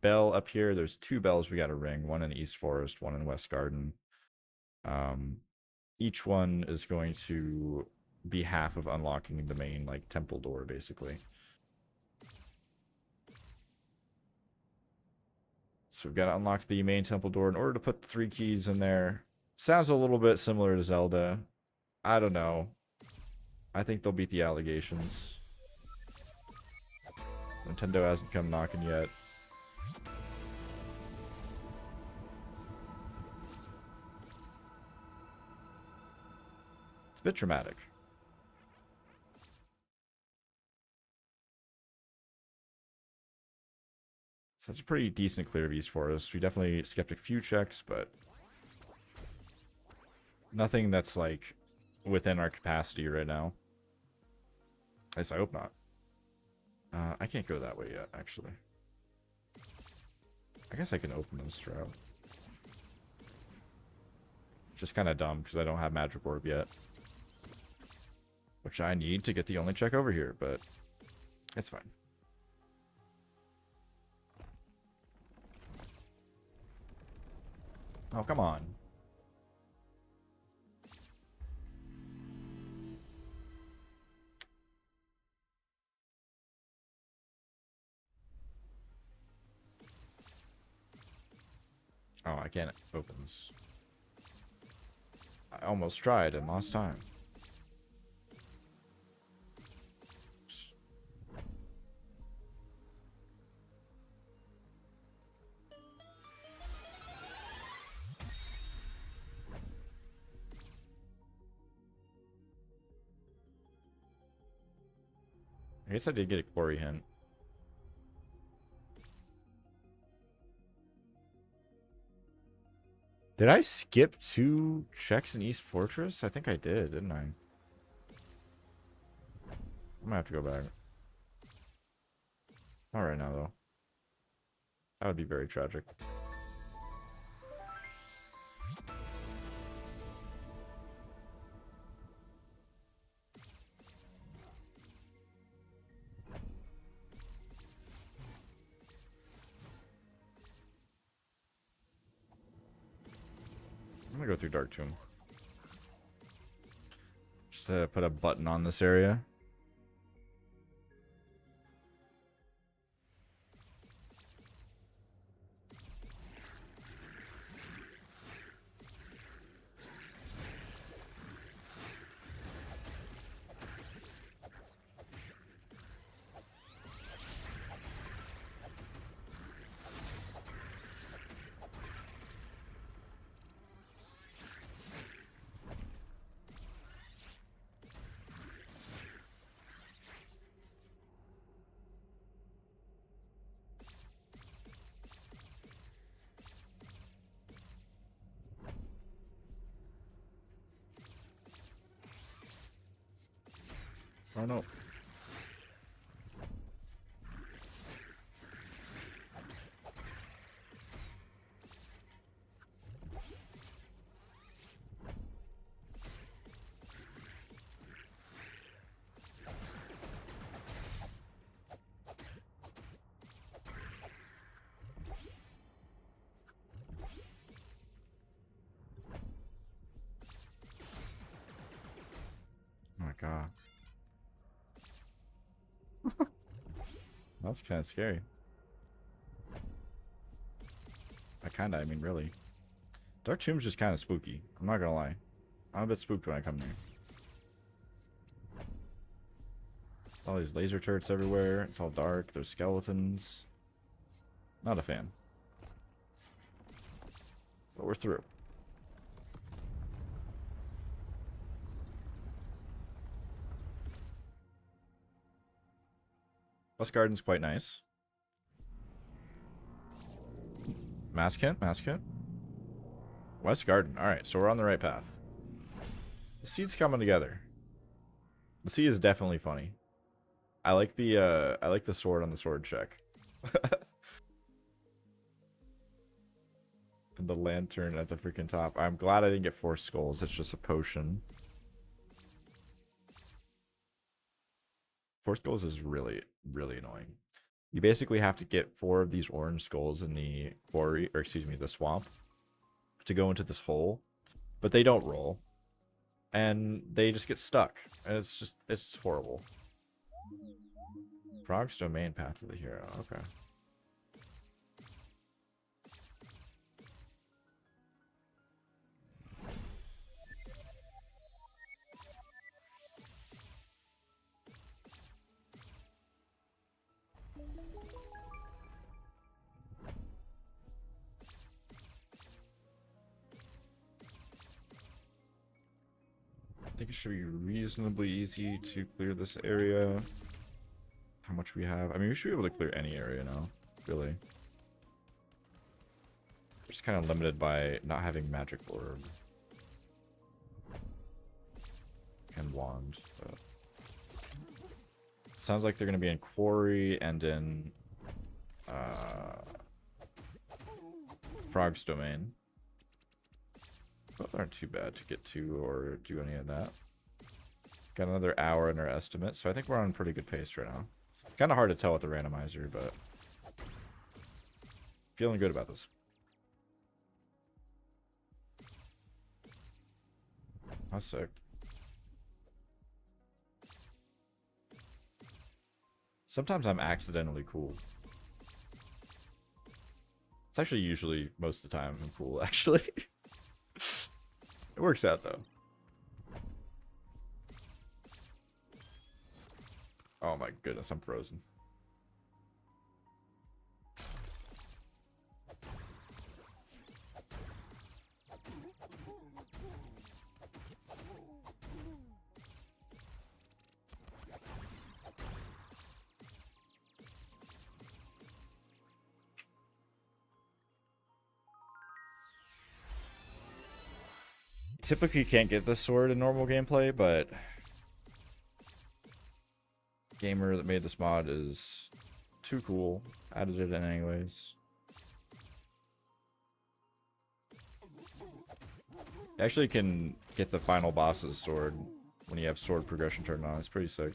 bell up here. There's two bells we got to ring, one in East Forest, one in West Garden. Each one is going to be half of unlocking the main like temple door, basically. So we've got to unlock the main temple door in order to put the 3 keys in there. Sounds a little bit similar to Zelda. I don't know. I think they'll beat the allegations. Nintendo hasn't come knocking yet. It's a bit dramatic. So it's a pretty decent clear of East Forest. We definitely skipped a few checks, but nothing that's like within our capacity right now. At least I hope not. I can't go that way yet, actually. I guess I can open this route. Just kind of dumb because I don't have Magic Orb yet. Which I need to get the only check over here, but it's fine. Oh, come on. Oh, I can't open this. I almost tried and lost time. I guess I did get a quarry hint. Did I skip 2 checks in East Fortress? I think I did, didn't I? I'm gonna have to go back. Not right now, though. That would be very tragic. I'm gonna go through Dark Tomb. Just to put a button on this area. Oh no. Oh my god. That's kind of scary. I mean, really. Dark Tomb's just kind of spooky. I'm not gonna lie. I'm a bit spooked when I come here. All these laser turrets everywhere. It's all dark. There's skeletons. Not a fan. But we're through. West Garden's quite nice. Mask hint, mask hint. West Garden. Alright, so we're on the right path. The seed's coming together. The seed is definitely funny. I like the sword on the sword check. And the lantern at the freaking top. I'm glad I didn't get 4 skulls. It's just a potion. 4 skulls is really, really annoying. You basically have to get 4 of these orange skulls in the quarry, or excuse me, the swamp, to go into this hole. But they don't roll. And they just get stuck. And it's horrible. Frog's Domain, Path of the Hero. Okay. I think it should be reasonably easy to clear this area. How much we have? I mean, we should be able to clear any area now, really. We're just kind of limited by not having Magic Orb. And Wand. But sounds like they're going to be in Quarry and in Frog's Domain. Both aren't too bad to get to or do any of that. Got another hour in our estimate, so I think we're on a pretty good pace right now. Kind of hard to tell with the randomizer, but feeling good about this. That's sick. Sometimes I'm accidentally cool. It's actually usually most of the time I'm cool, actually. It works out, though. Oh my goodness, I'm frozen. Typically can't get this sword in normal gameplay, but gamer that made this mod is too cool. Added it in anyways. You actually can get the final boss's sword when you have sword progression turned on. It's pretty sick.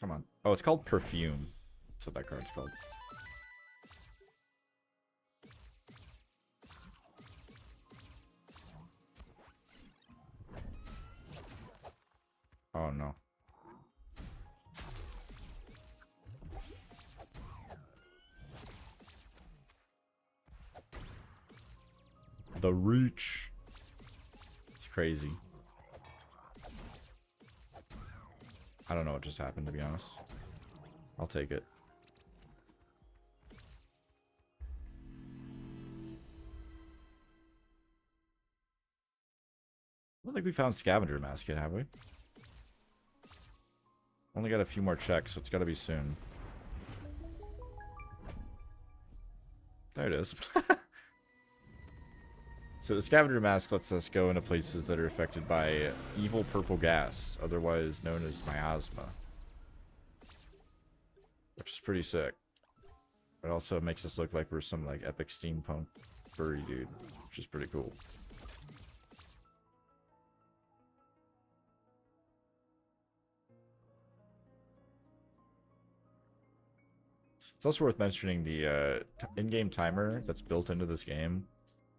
Come on. Oh, it's called Perfume. That's what that card's called. Oh no. The reach. It's crazy. I don't know what just happened, to be honest. I'll take it. I don't think we found Scavenger Mask yet, have we? Only got a few more checks, so it's gotta be soon. There it is. So the Scavenger Mask lets us go into places that are affected by evil purple gas, otherwise known as miasma. Which is pretty sick. It also makes us look like we're some like epic steampunk furry dude, which is pretty cool. It's also worth mentioning the in-game timer that's built into this game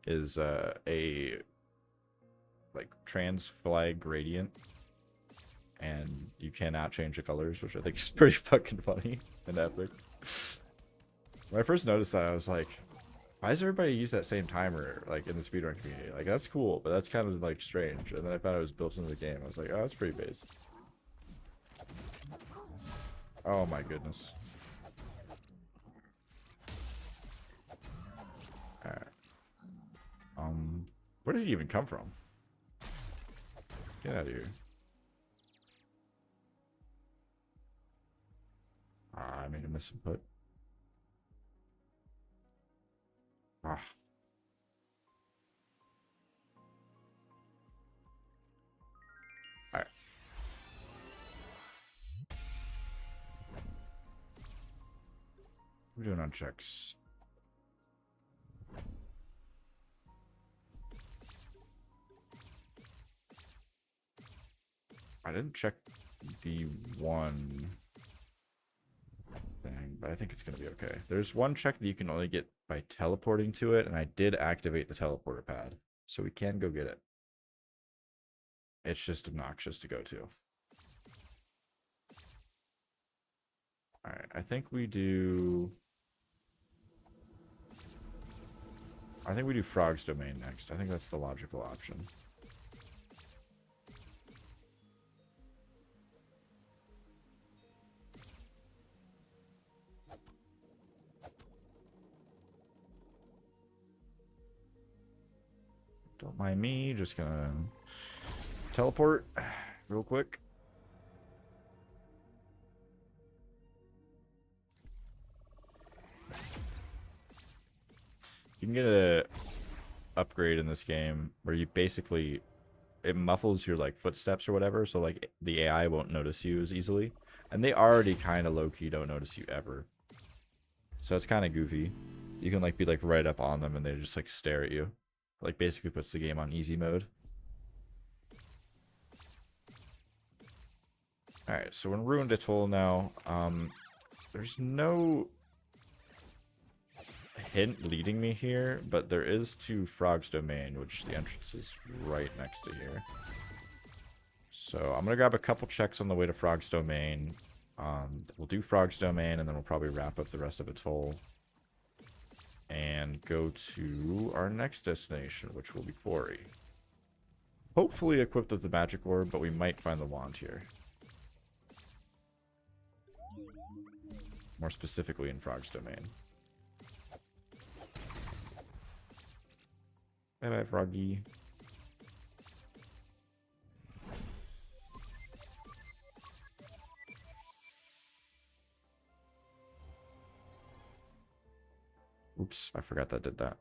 is a like trans flag gradient, and you cannot change the colors, which I think is pretty fucking funny and epic. When I first noticed that, I was like, why does everybody use that same timer like in the speedrun community? Like, that's cool, but that's kind of like strange. And then I found it was built into the game. I was like, oh, that's pretty based. Oh my goodness. Alright. Where did he even come from? Get out of here. I made a misinput. Ah. Alright. What are we doing on checks? I didn't check the one thing, but I think it's going to be okay. There's one check that you can only get by teleporting to it, and I did activate the teleporter pad, so we can go get it. It's just obnoxious to go to. Alright, I think we do Frog's Domain next. I think that's the logical option. Don't mind me, just gonna teleport real quick. You can get a upgrade in this game where you basically, it muffles your like footsteps or whatever, so like the AI won't notice you as easily. And they already kind of low-key don't notice you ever. So it's kind of goofy. You can like be like right up on them and they just like stare at you. Like basically puts the game on easy mode. Alright, so we're in Ruined Atoll now. There's no hint leading me here, but there is to Frog's Domain, which the entrance is right next to here. So I'm going to grab a couple checks on the way to Frog's Domain. We'll do Frog's Domain, and then we'll probably wrap up the rest of Atoll. And go to our next destination, which will be Quarry. Hopefully equipped with the Magic Orb, but we might find the wand here. More specifically in Frog's Domain. Bye-bye, Froggy. Oops, I forgot that did that.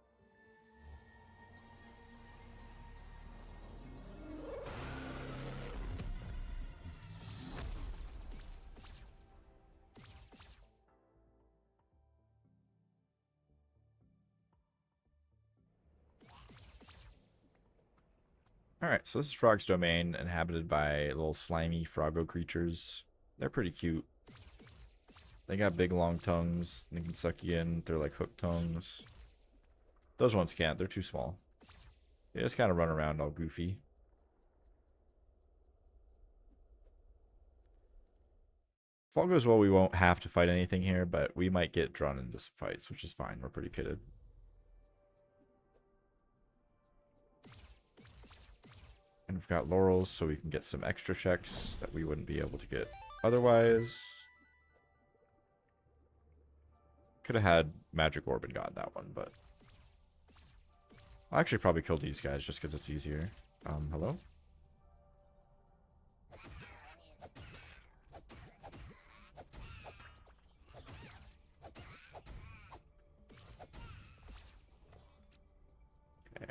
Alright, so this is Frog's Domain, inhabited by little slimy froggo creatures. They're pretty cute. They got big long tongues. They can suck you in. They're like hook tongues. Those ones can't. They're too small. They just kind of run around all goofy. If all goes well, we won't have to fight anything here, but we might get drawn into some fights, which is fine. We're pretty pitted. And we've got laurels, so we can get some extra checks that we wouldn't be able to get otherwise. Could have had Magic Orb and got that one, but I'll actually probably kill these guys just because it's easier. Hello? Okay.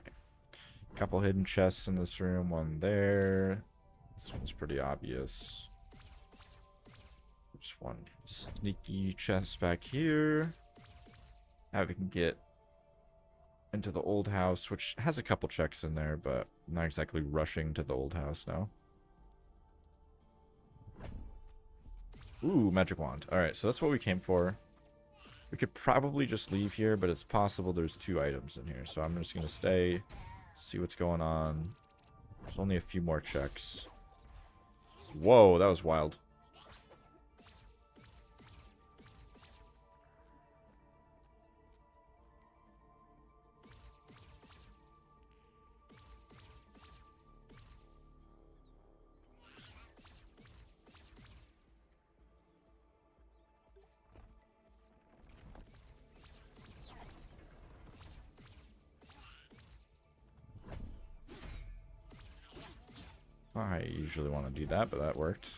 Couple hidden chests in this room, one there. This one's pretty obvious. Just one sneaky chest back here. Now we can get into the old house, which has a couple checks in there, but I'm not exactly rushing to the old house now. Ooh, magic wand. Alright, so that's what we came for. We could probably just leave here, but it's possible there's 2 items in here. So I'm just going to stay, see what's going on. There's only a few more checks. Whoa, that was wild. I usually want to do that, but that worked.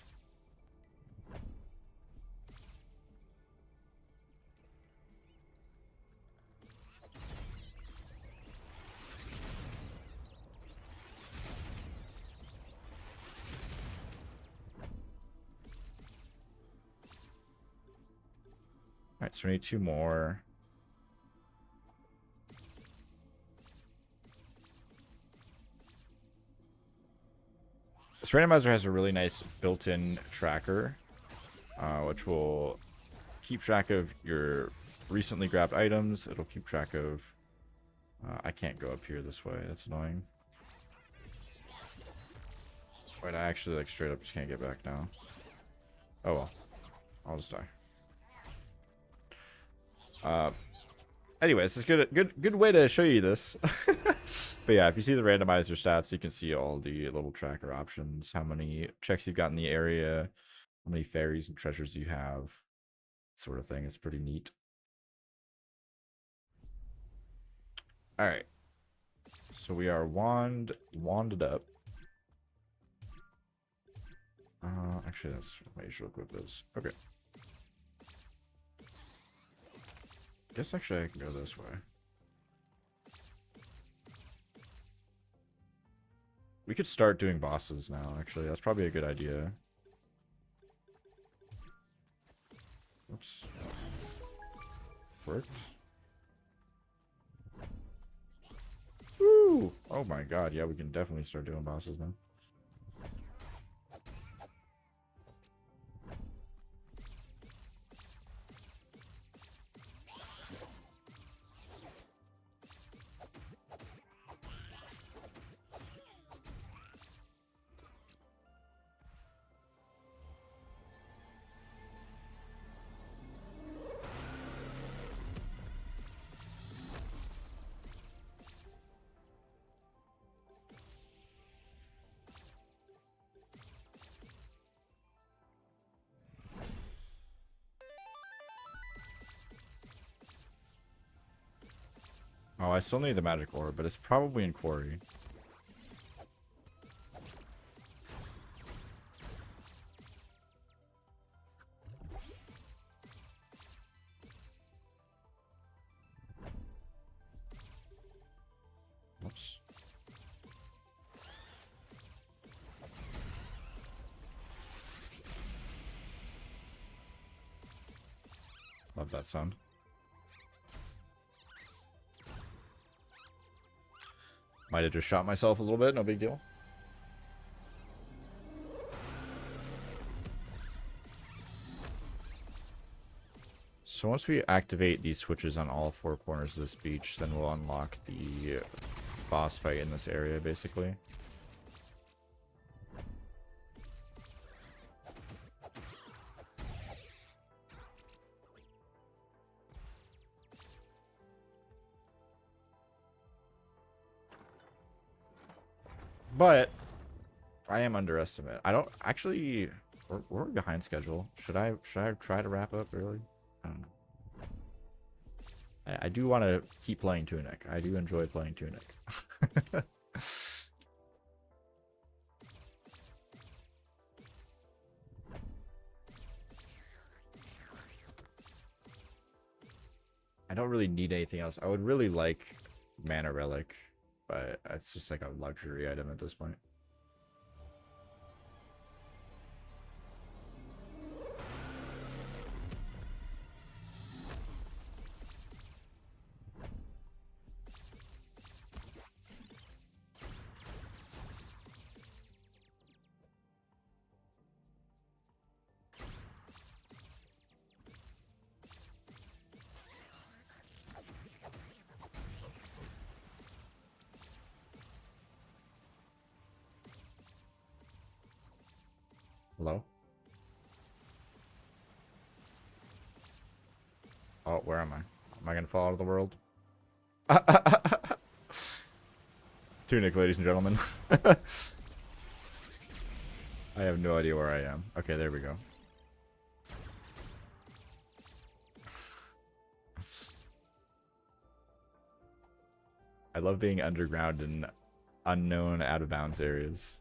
Alright, so we need 2 more. This randomizer has a really nice built-in tracker, which will keep track of your recently grabbed items. It'll keep track of... I can't go up here this way. That's annoying. Wait, I actually like straight up just can't get back now. Oh well. I'll just die. Anyways, it's good way to show you this. But yeah, if you see the randomizer stats, you can see all the little tracker options, how many checks you've got in the area, how many fairies and treasures you have, sort of thing. It's pretty neat. All right. So we are wanded up. Actually, that's my usual equip this. Okay. Guess actually I can go this way. We could start doing bosses now, actually. That's probably a good idea. Oops. Worked. Woo! Oh my god, yeah, we can definitely start doing bosses now. Oh, I still need the magic orb, but it's probably in Quarry. Oops. Love that sound. Might have just shot myself a little bit, no big deal. So once we activate these switches on all four corners of this beach, then we'll unlock the boss fight in this area, basically. But I am underestimated. I don't actually. We're behind schedule. Should I try to wrap up early? I don't know. I do want to keep playing Tunic. I do enjoy playing Tunic. I don't really need anything else. I would really like Mana Relic, but it's just like a luxury item at this point. Hello? Oh, where am I? Am I gonna fall out of the world? Tunic, ladies and gentlemen. I have no idea where I am. Okay, there we go. I love being underground in unknown, out of bounds areas.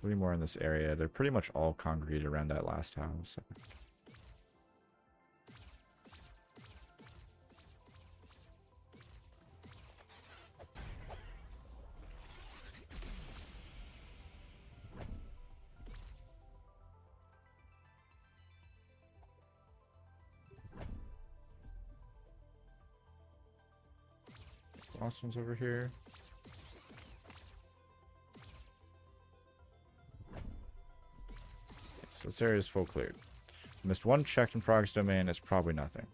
Any more in this area? They're pretty much all congregated around that last house. Last one's over here. So this area is full cleared. Missed one check in Frog's domain. It's probably nothing.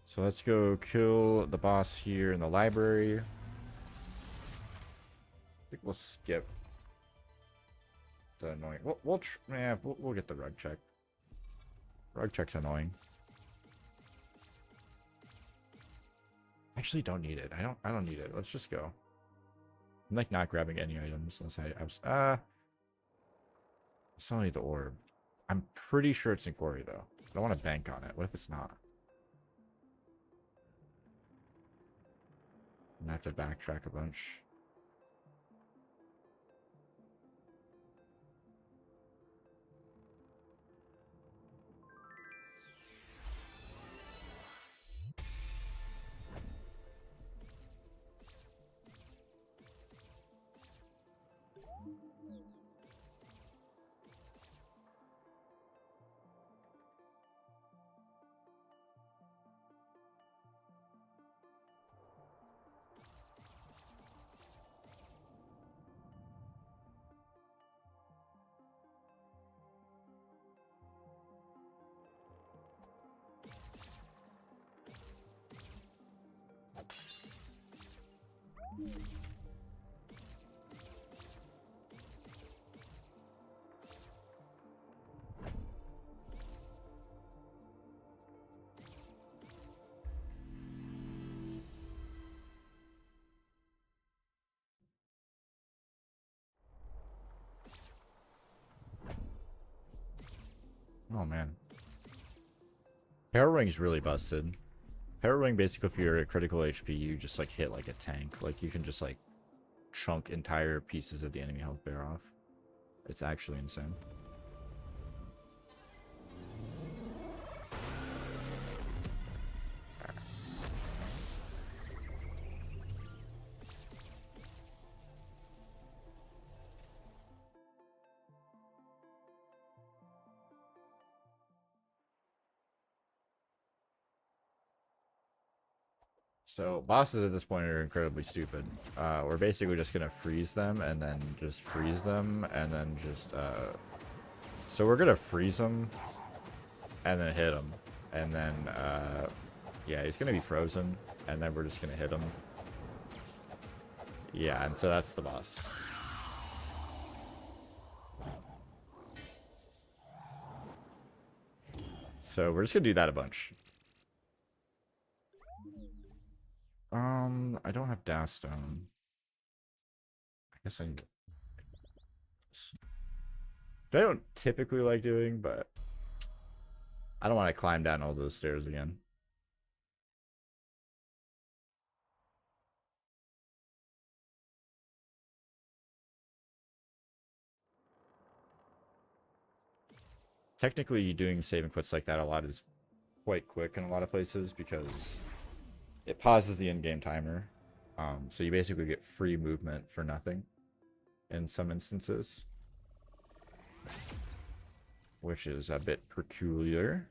So let's go kill the boss here in the library. I think we'll skip the annoying. We'll get the rug check. Rug check's annoying. Actually, don't need it. I don't need it. Let's just go. I'm like not grabbing any items unless I still need the orb. I'm pretty sure it's in Quarry though. I don't want to bank on it. What if it's not? I'm gonna have to backtrack a bunch. Oh, man. Harrowing's really busted. Harrowing, basically, if you're at critical HP, you just, like, hit like a tank. Like, you can just, like, chunk entire pieces of the enemy health bar off. It's actually insane. So bosses at this point are incredibly stupid. We're basically just gonna freeze them and then just freeze them and then just so we're gonna freeze them and then hit him and then yeah, he's gonna be frozen and then we're just gonna hit him. Yeah, and so that's the boss. So we're just gonna do that a bunch. I don't have Dash Stone. I guess I need this. I don't typically like doing, but I don't want to climb down all those stairs again. Technically, doing save and quits like that a lot is quite quick in a lot of places because it pauses the in-game timer. So you basically get free movement for nothing in some instances, which is a bit peculiar.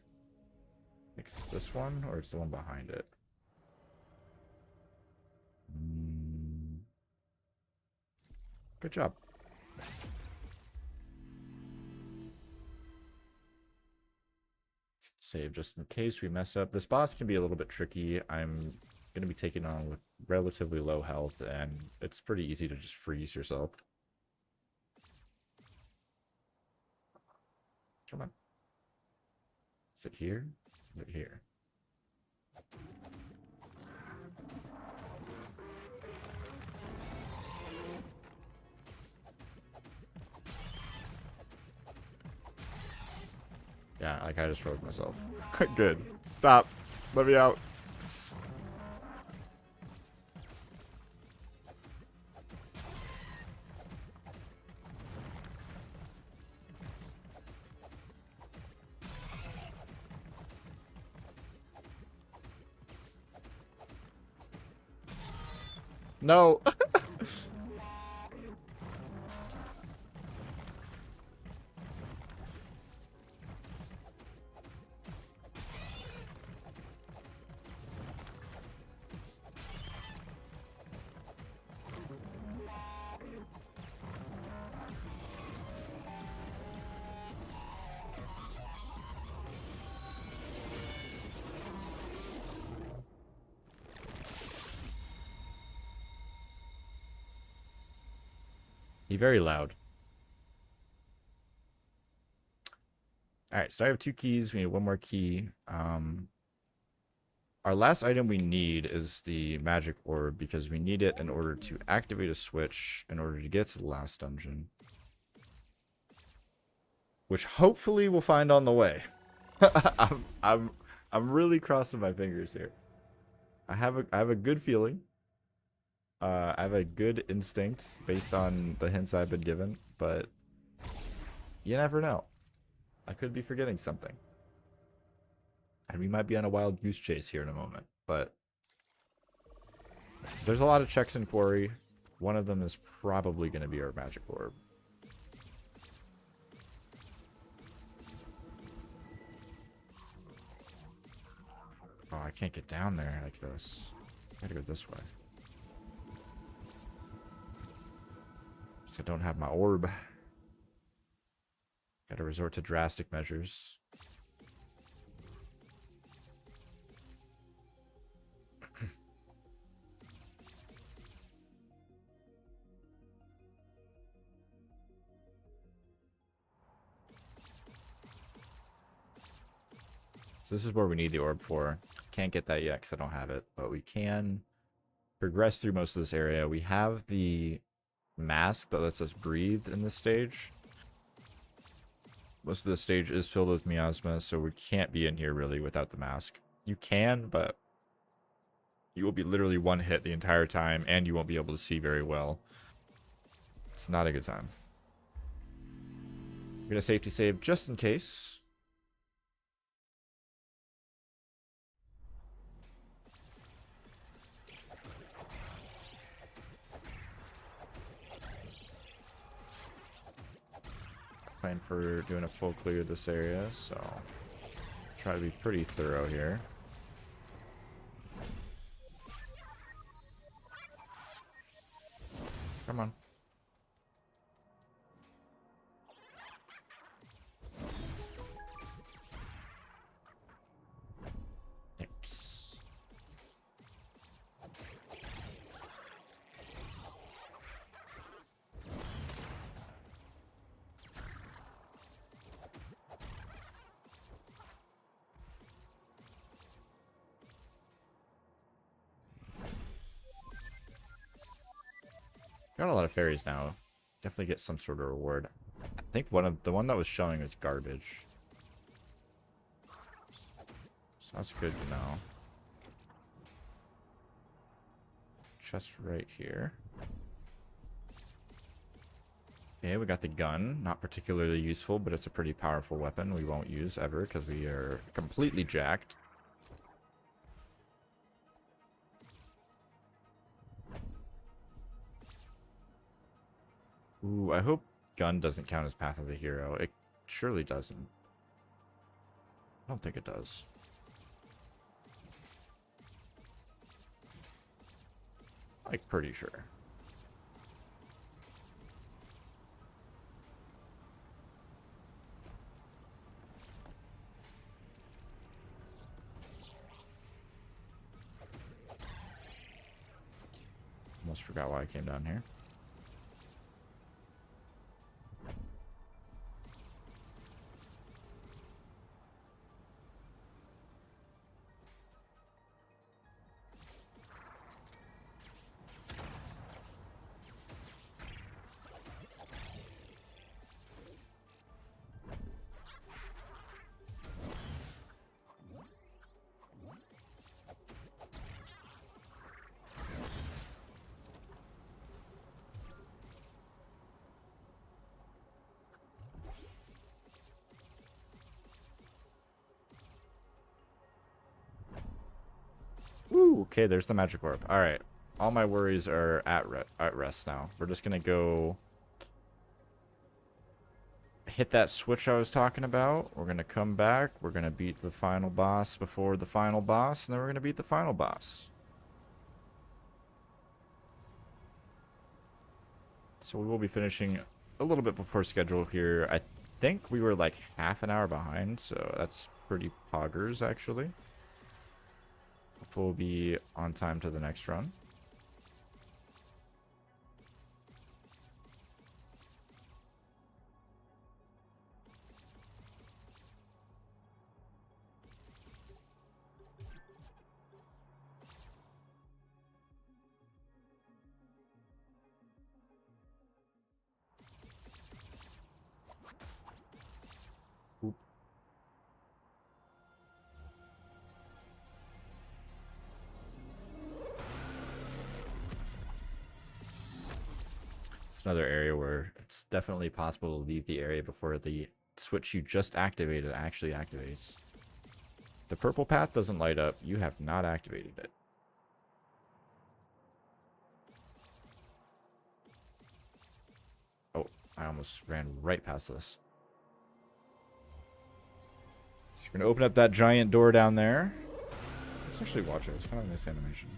I think it's this one or it's the one behind it. Good job. Save just in case we mess up. This boss can be a little bit tricky. I'm going to be taking on with relatively low health, and it's pretty easy to just freeze yourself. Come on. Is it here? Is it here? Yeah, like I just froze myself. Good. Stop. Let me out. No. He's very loud. Alright, so I have 2 keys. We need 1 more key. Our last item we need is the magic orb because we need it in order to activate a switch in order to get to the last dungeon. Which hopefully we'll find on the way. I'm really crossing my fingers here. I have a good feeling. I have a good instinct based on the hints I've been given, but you never know. I could be forgetting something. And we might be on a wild goose chase here in a moment, but there's a lot of checks in Quarry. One of them is probably going to be our magic orb. Oh, I can't get down there like this. I gotta go this way. So I don't have my orb. Gotta resort to drastic measures. So this is where we need the orb for. Can't get that yet because I don't have it, but we can progress through most of this area. We have the mask that lets us breathe in this stage. Most of the stage is filled with miasma, so we can't be in here really without the mask. You can, but you will be literally one hit the entire time, and you won't be able to see very well. It's not a good time. I'm gonna safety save just in case. Plan for doing a full clear of this area, so try to be pretty thorough here. Come on. Thanks. Got a lot of fairies now. Definitely get some sort of reward. I think the one that was showing was garbage. So that's good to know. Chest right here. Okay, we got the gun. Not particularly useful, but it's a pretty powerful weapon we won't use ever because we are completely jacked. Ooh, I hope gun doesn't count as Path of the Hero. It surely doesn't. I don't think it does. Like, pretty sure. Almost forgot why I came down here. Ooh, okay, there's the magic orb. Alright. All my worries are at rest now. We're just gonna go hit that switch I was talking about. We're gonna come back. We're gonna beat the final boss before the final boss, and then we're gonna beat the final boss. So we will be finishing a little bit before schedule here. I think we were like half an hour behind, so that's pretty poggers actually. Hopefully we'll be on time to the next run. Oop. It's another area where it's definitely possible to leave the area before the switch you just activated actually activates. If the purple path doesn't light up, you have not activated it. Oh, I almost ran right past this. So we're going to open up that giant door down there. Let's actually watch it. It's kind of a nice animation.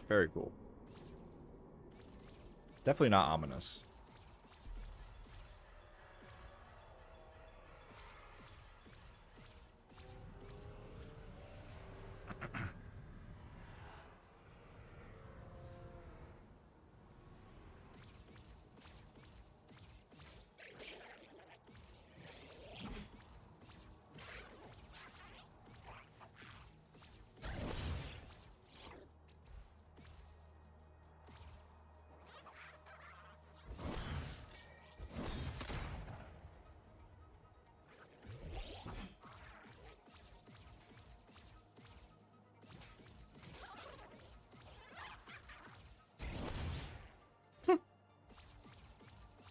Very cool. Definitely not ominous.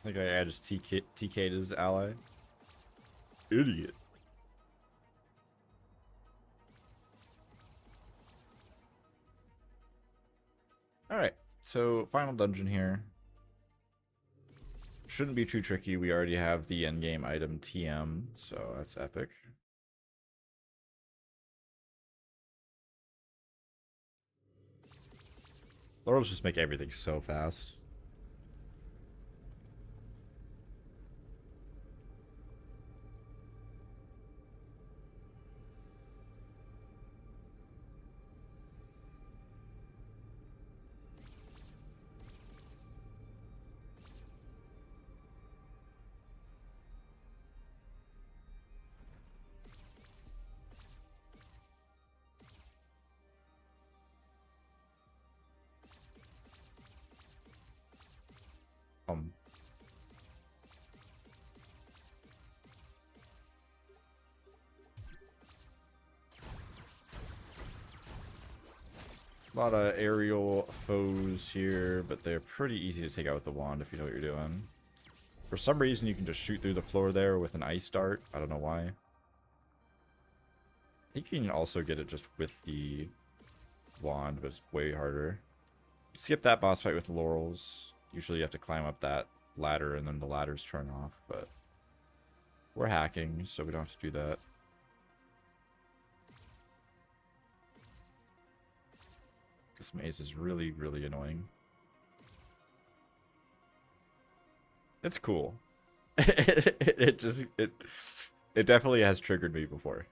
think I just TK'd his ally. Idiot. Alright, so final dungeon here. Shouldn't be too tricky. We already have the endgame item TM, so that's epic. Laurels just make everything so fast. A lot of aerial foes here, but they're pretty easy to take out with the wand if you know what you're doing. For some reason, you can just shoot through the floor there with an ice dart. I don't know why. I think you can also get it just with the wand, but it's way harder. Skip that boss fight with laurels. Usually you have to climb up that ladder and then the ladders turn off, but we're hacking, so we don't have to do that. This maze is really, really annoying. It's cool. it definitely has triggered me before.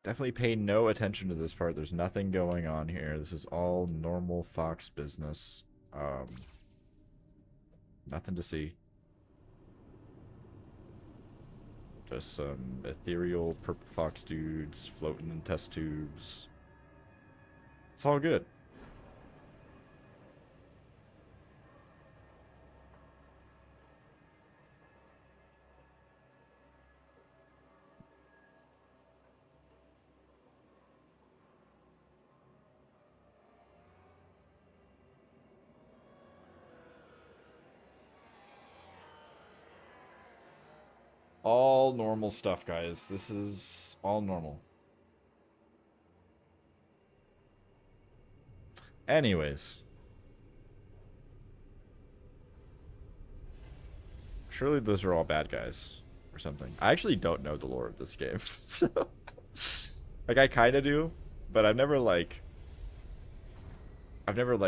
Definitely pay no attention to this part. There's nothing going on here. This is all normal Fox business. Nothing to see. Just some ethereal purple fox dudes floating in test tubes. It's all good. All normal stuff, guys. This is all normal. Anyways. Surely those are all bad guys or something. I actually don't know the lore of this game. So, like, I kind of do, but I've never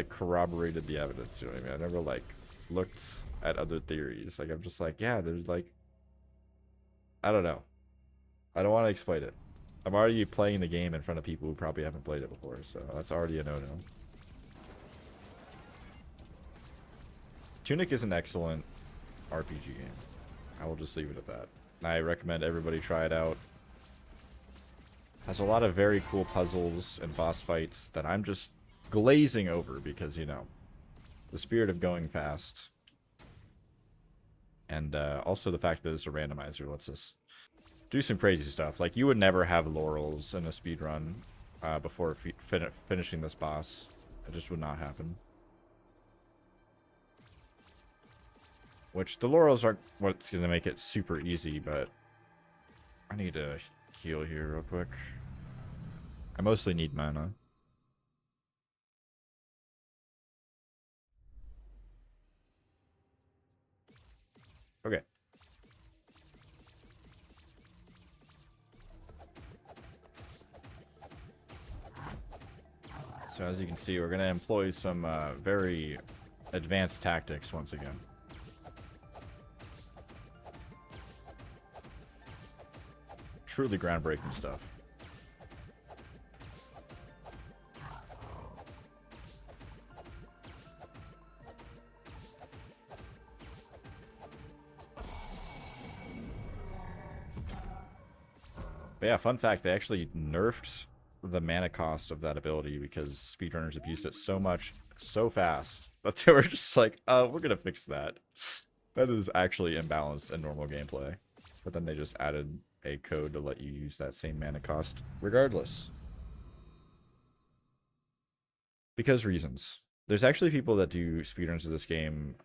corroborated the evidence, you know what I mean? I've never like looked at other theories. Like, I'm just like, yeah, there's like, I don't know. I don't want to explain it. I'm already playing the game in front of people who probably haven't played it before, so that's already a no-no. Tunic is an excellent RPG game. I will just leave it at that. I recommend everybody try it out. Has a lot of very cool puzzles and boss fights that I'm just glazing over because, you know, the spirit of going fast. And also the fact that it's a randomizer lets us do some crazy stuff. Like, you would never have laurels in a speedrun before finishing this boss. It just would not happen. Which, the laurels aren't what's going to make it super easy, but I need to heal here real quick. I mostly need mana. Okay. So as you can see, we're going to employ some very advanced tactics once again. Truly groundbreaking stuff. But yeah, fun fact, they actually nerfed the mana cost of that ability because speedrunners abused it so much, so fast, that they were just like, we're gonna fix that. That is actually imbalanced in normal gameplay. But then they just added a code to let you use that same mana cost regardless. Because reasons. There's actually people that do speedruns of this game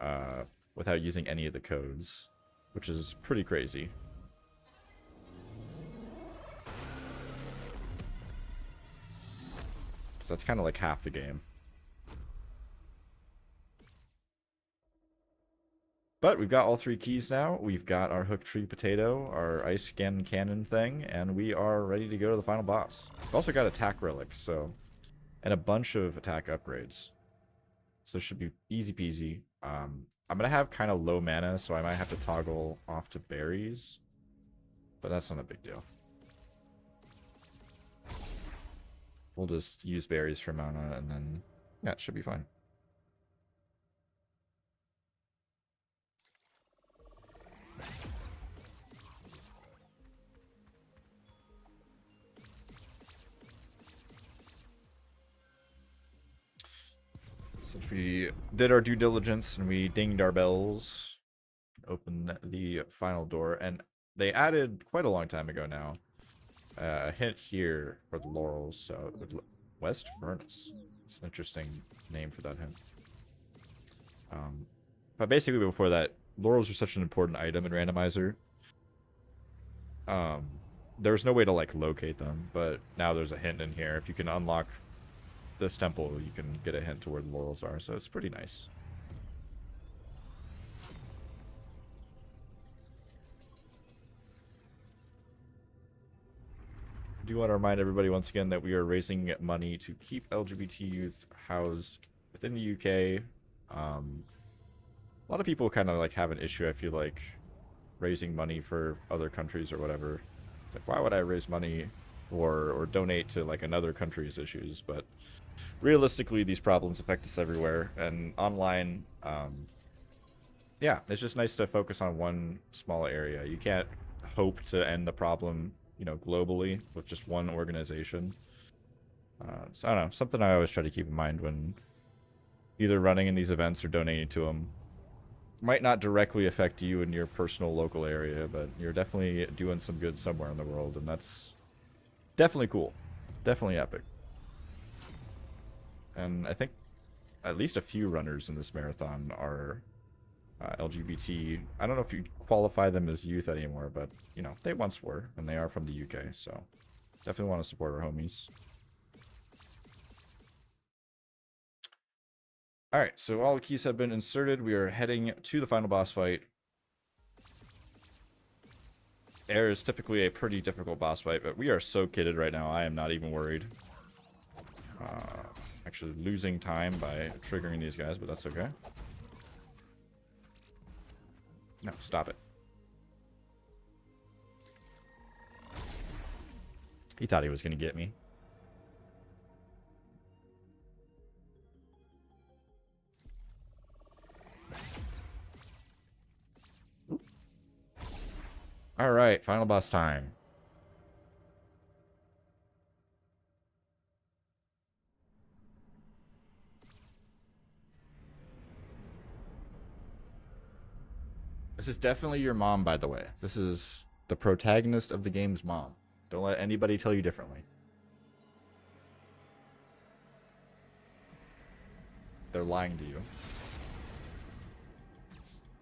without using any of the codes, which is pretty crazy. So that's kind of like half the game. But we've got all 3 keys now. We've got our hook tree potato, our ice scan cannon thing, and we are ready to go to the final boss. We've also got attack relic, so, and a bunch of attack upgrades. So it should be easy peasy. I'm gonna have kind of low mana, so I might have to toggle off to berries, but that's not a big deal. We'll just use berries for mana, and then yeah, it should be fine. Since we did our due diligence and we dinged our bells, open the final door, and they added quite a long time ago now a hint here for the laurels. So West Furnace. It's an interesting name for that hint. But basically before that, laurels are such an important item in Randomiser. There was no way to like locate them, but now there's a hint in here. If you can unlock this temple, you can get a hint to where the laurels are, so it's pretty nice. I do want to remind everybody once again that we are raising money to keep LGBT youth housed within the UK. A lot of people kind of like have an issue, I feel like, raising money for other countries or whatever. Like, why would I raise money or donate to like another country's issues? But realistically, these problems affect us everywhere, and online, yeah, it's just nice to focus on one small area. You can't hope to end the problem, you know, globally with just one organization. So I don't know, something I always try to keep in mind when either running in these events or donating to them. Might not directly affect you in your personal local area, but you're definitely doing some good somewhere in the world, and that's definitely cool. Definitely epic. And I think at least a few runners in this marathon are LGBT. I don't know if you qualify them as youth anymore, but, you know, they once were, and they are from the UK, so definitely want to support our homies. Alright, so all the keys have been inserted. We are heading to the final boss fight. Air is typically a pretty difficult boss fight, but we are so kitted right now, I am not even worried. Actually losing time by triggering these guys, but that's okay. No, stop it. He thought he was going to get me. All right, final boss time. This is definitely your mom, by the way. This is the protagonist of the game's mom. Don't let anybody tell you differently. They're lying to you.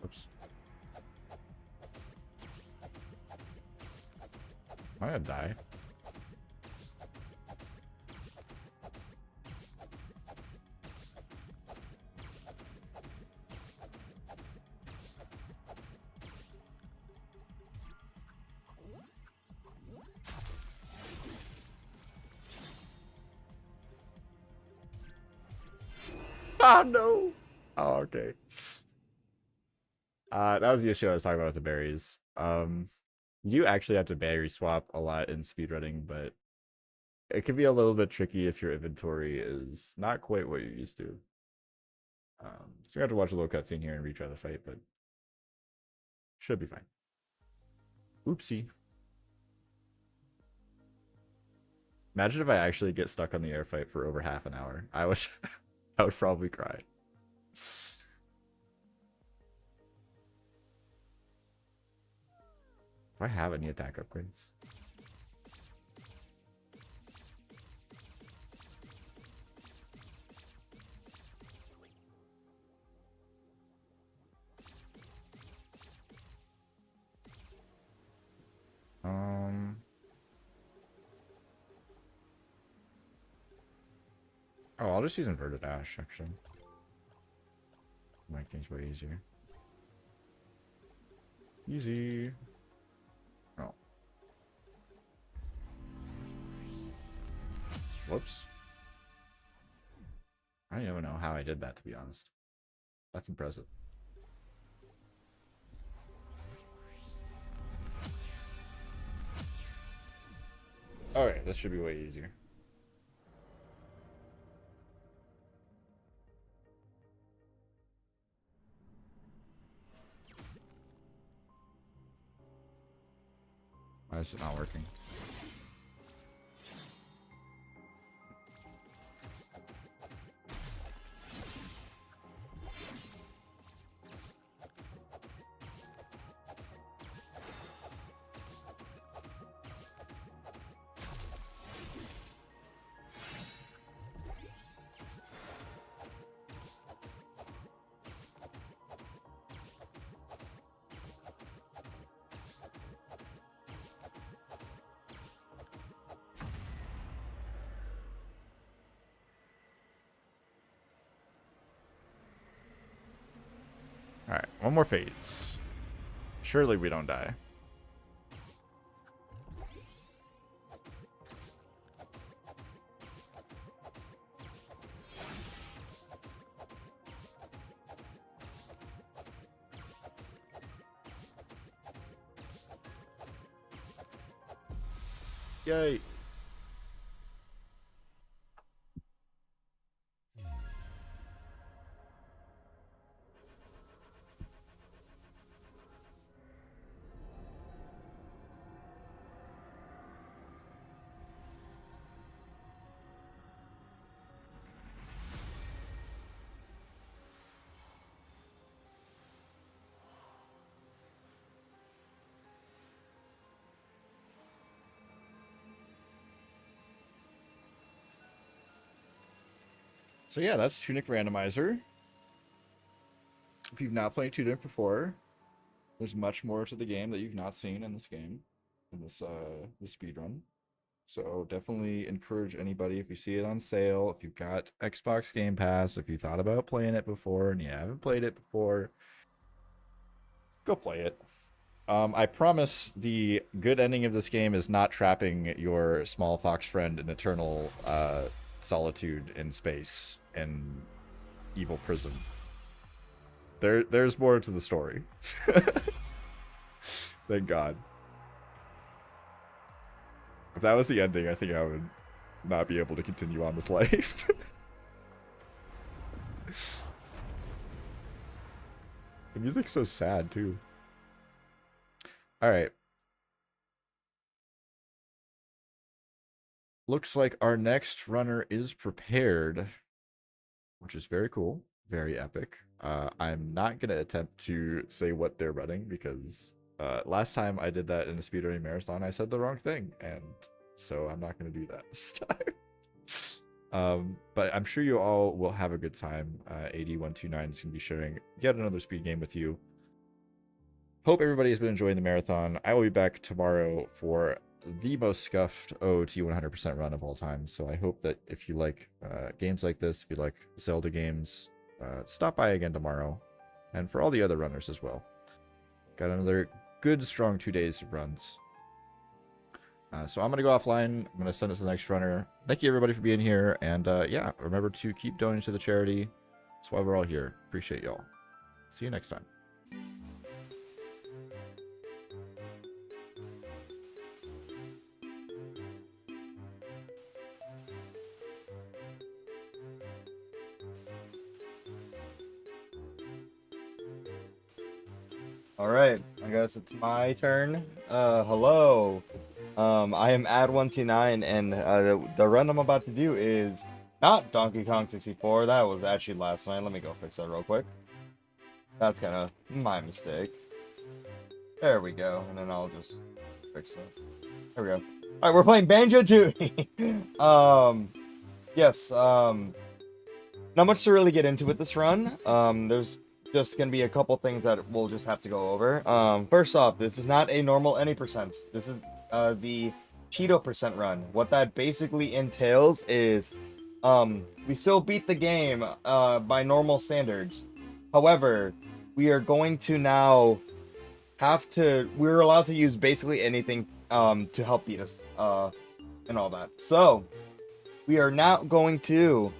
Oops. I'm gonna die. Oh no! Oh, okay. That was the issue I was talking about with the berries. You actually have to berry swap a lot in speedrunning, but it can be a little bit tricky if your inventory is not quite what you're used to. So you have to watch a little cutscene here and retry the fight, but should be fine. Oopsie. Imagine if I actually get stuck on the air fight for over half an hour. I would probably cry. Do I have any attack upgrades? Oh, I'll just use inverted ash, actually. Make things way easier. Easy. Oh. Whoops. I don't even know how I did that, to be honest. That's impressive. Alright, this should be way easier. Why is it not working? Alright, one more phase. Surely we don't die. Yay! So yeah, that's Tunic Randomiser. If you've not played Tunic before, there's much more to the game that you've not seen in this game, in this speed run. So definitely encourage anybody, if you see it on sale, if you've got Xbox Game Pass, if you thought about playing it before and you haven't played it before, go play it. I promise the good ending of this game is not trapping your small fox friend in eternal solitude in space and evil prison. There's more to the story. Thank God. If that was the ending, I think I would not be able to continue on with life. The music's so sad, too. Alright. Looks like our next runner is prepared, which is very cool, very epic. I'm not going to attempt to say what they're running because last time I did that in a speedrunning marathon, I said the wrong thing, and so I'm not going to do that this time. But I'm sure you all will have a good time. Ad129 is going to be sharing yet another speed game with you. Hope everybody has been enjoying the marathon. I will be back tomorrow for the most scuffed OT 100% run of all time. So I hope that if you like games like this, if you like Zelda games, stop by again tomorrow. And for all the other runners as well. Got another good, strong 2 days of runs. So I'm going to go offline. I'm going to send it to the next runner. Thank you, everybody, for being here. And yeah, remember to keep donating to the charity. That's why we're all here. Appreciate y'all. See you next time. All right, I guess it's my turn. Hello. I am Ad129, and the run I'm about to do is not Donkey Kong 64. That was actually last night. Let me go fix that real quick. That's kind of my mistake. There we go, and then I'll just fix that. There we go. All right, we're playing Banjo Tooie. Yes. Not much to really get into with this run. There's just gonna be a couple things that we'll just have to go over. First off, this is not a normal any percent. This is the Cheato percent run. What that basically entails is We still beat the game by normal standards. However, we are going to now we're allowed to use basically anything to help beat us and all that. So we are now going to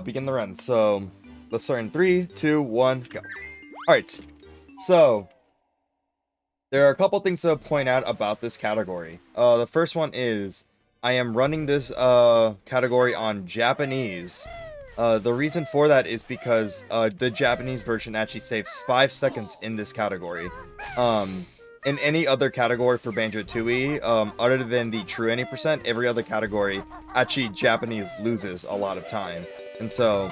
begin the run. So let's start in 3, 2, 1, go. Alright, so there are a couple things to point out about this category. The first one is I am running this category on Japanese. The reason for that is because the Japanese version actually saves 5 seconds in this category. In any other category for Banjo Tooie, other than the true any percent, every other category, actually Japanese loses a lot of time. And so,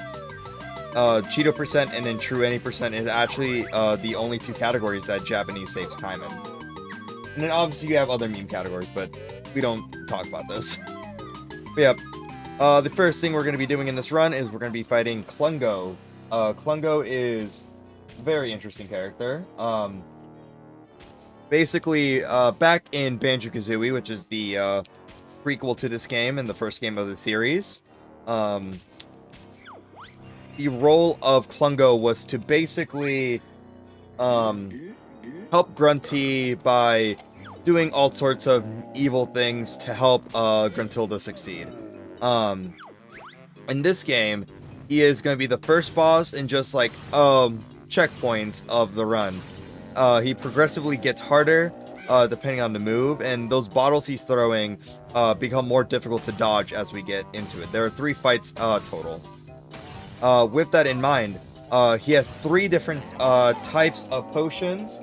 Cheato percent and then true any percent is actually the only 2 categories that Japanese saves time in. And then obviously you have other meme categories, but we don't talk about those. But yeah, the first thing we're going to be doing in this run is we're going to be fighting Klungo. Klungo is a very interesting character. Basically, back in Banjo-Kazooie, which is the prequel to this game and the first game of the series, the role of Klungo was to basically help Grunty by doing all sorts of evil things to help Gruntilda succeed. In this game, he is going to be the first boss in just like checkpoints of the run. He progressively gets harder depending on the move, and those bottles he's throwing become more difficult to dodge as we get into it. There are 3 fights total. With that in mind, he has 3 different types of potions,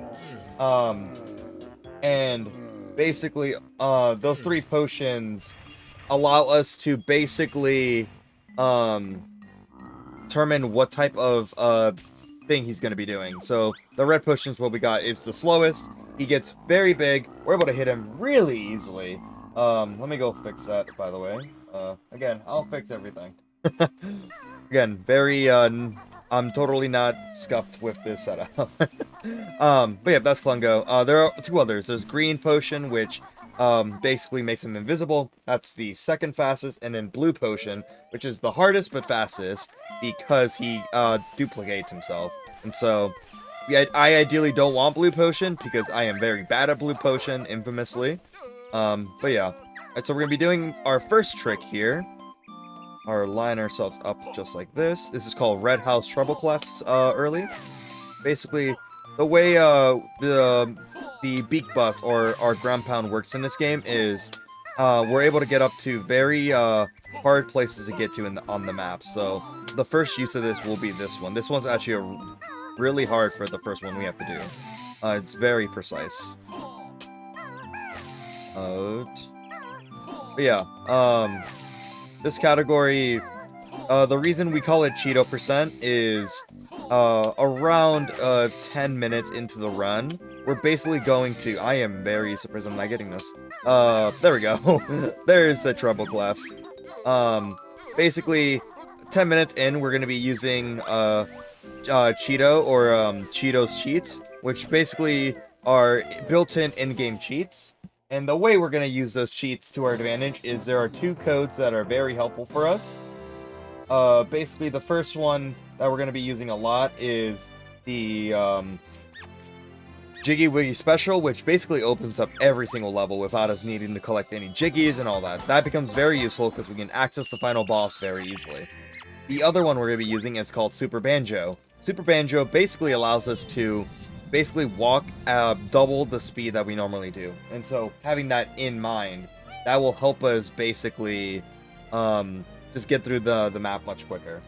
and basically those 3 potions allow us to basically determine what type of thing he's going to be doing. So the red potion is what we got. It's the slowest. He gets very big. We're able to hit him really easily. Let me go fix that, by the way. Again, I'll fix everything. Again, very I'm totally not scuffed with this setup. But yeah, that's Klungo. There are 2 others. There's green potion, which basically makes him invisible. That's the second fastest. And then blue potion, which is the hardest but fastest, because he duplicates himself. And so I ideally don't want blue potion because I am very bad at blue potion, infamously. But yeah. Alright, so we're gonna be doing our first trick here. Or line ourselves up just like this. This is called Red House Treble Clefs early. Basically, the way the beak bust or our ground pound works in this game is we're able to get up to very hard places to get to on the map. So the first use of this will be this one. This one's actually really hard for the first one we have to do. It's very precise. But yeah, this category, the reason we call it Cheato percent is around 10 minutes into the run, we're basically going to... I am very surprised I'm not getting this. There we go. There's the treble clef. Basically, 10 minutes in, we're going to be using Cheato or Cheato's cheats, which basically are built-in in-game cheats. And the way we're going to use those cheats to our advantage is there are 2 codes that are very helpful for us. Basically, the first one that we're going to be using a lot is the Jiggy Wiggy Special, which basically opens up every single level without us needing to collect any Jiggies and all that. That becomes very useful because we can access the final boss very easily. The other one we're going to be using is called Super Banjo. Super Banjo basically allows us to walk double the speed that we normally do. And so having that in mind, that will help us basically just get through the map much quicker.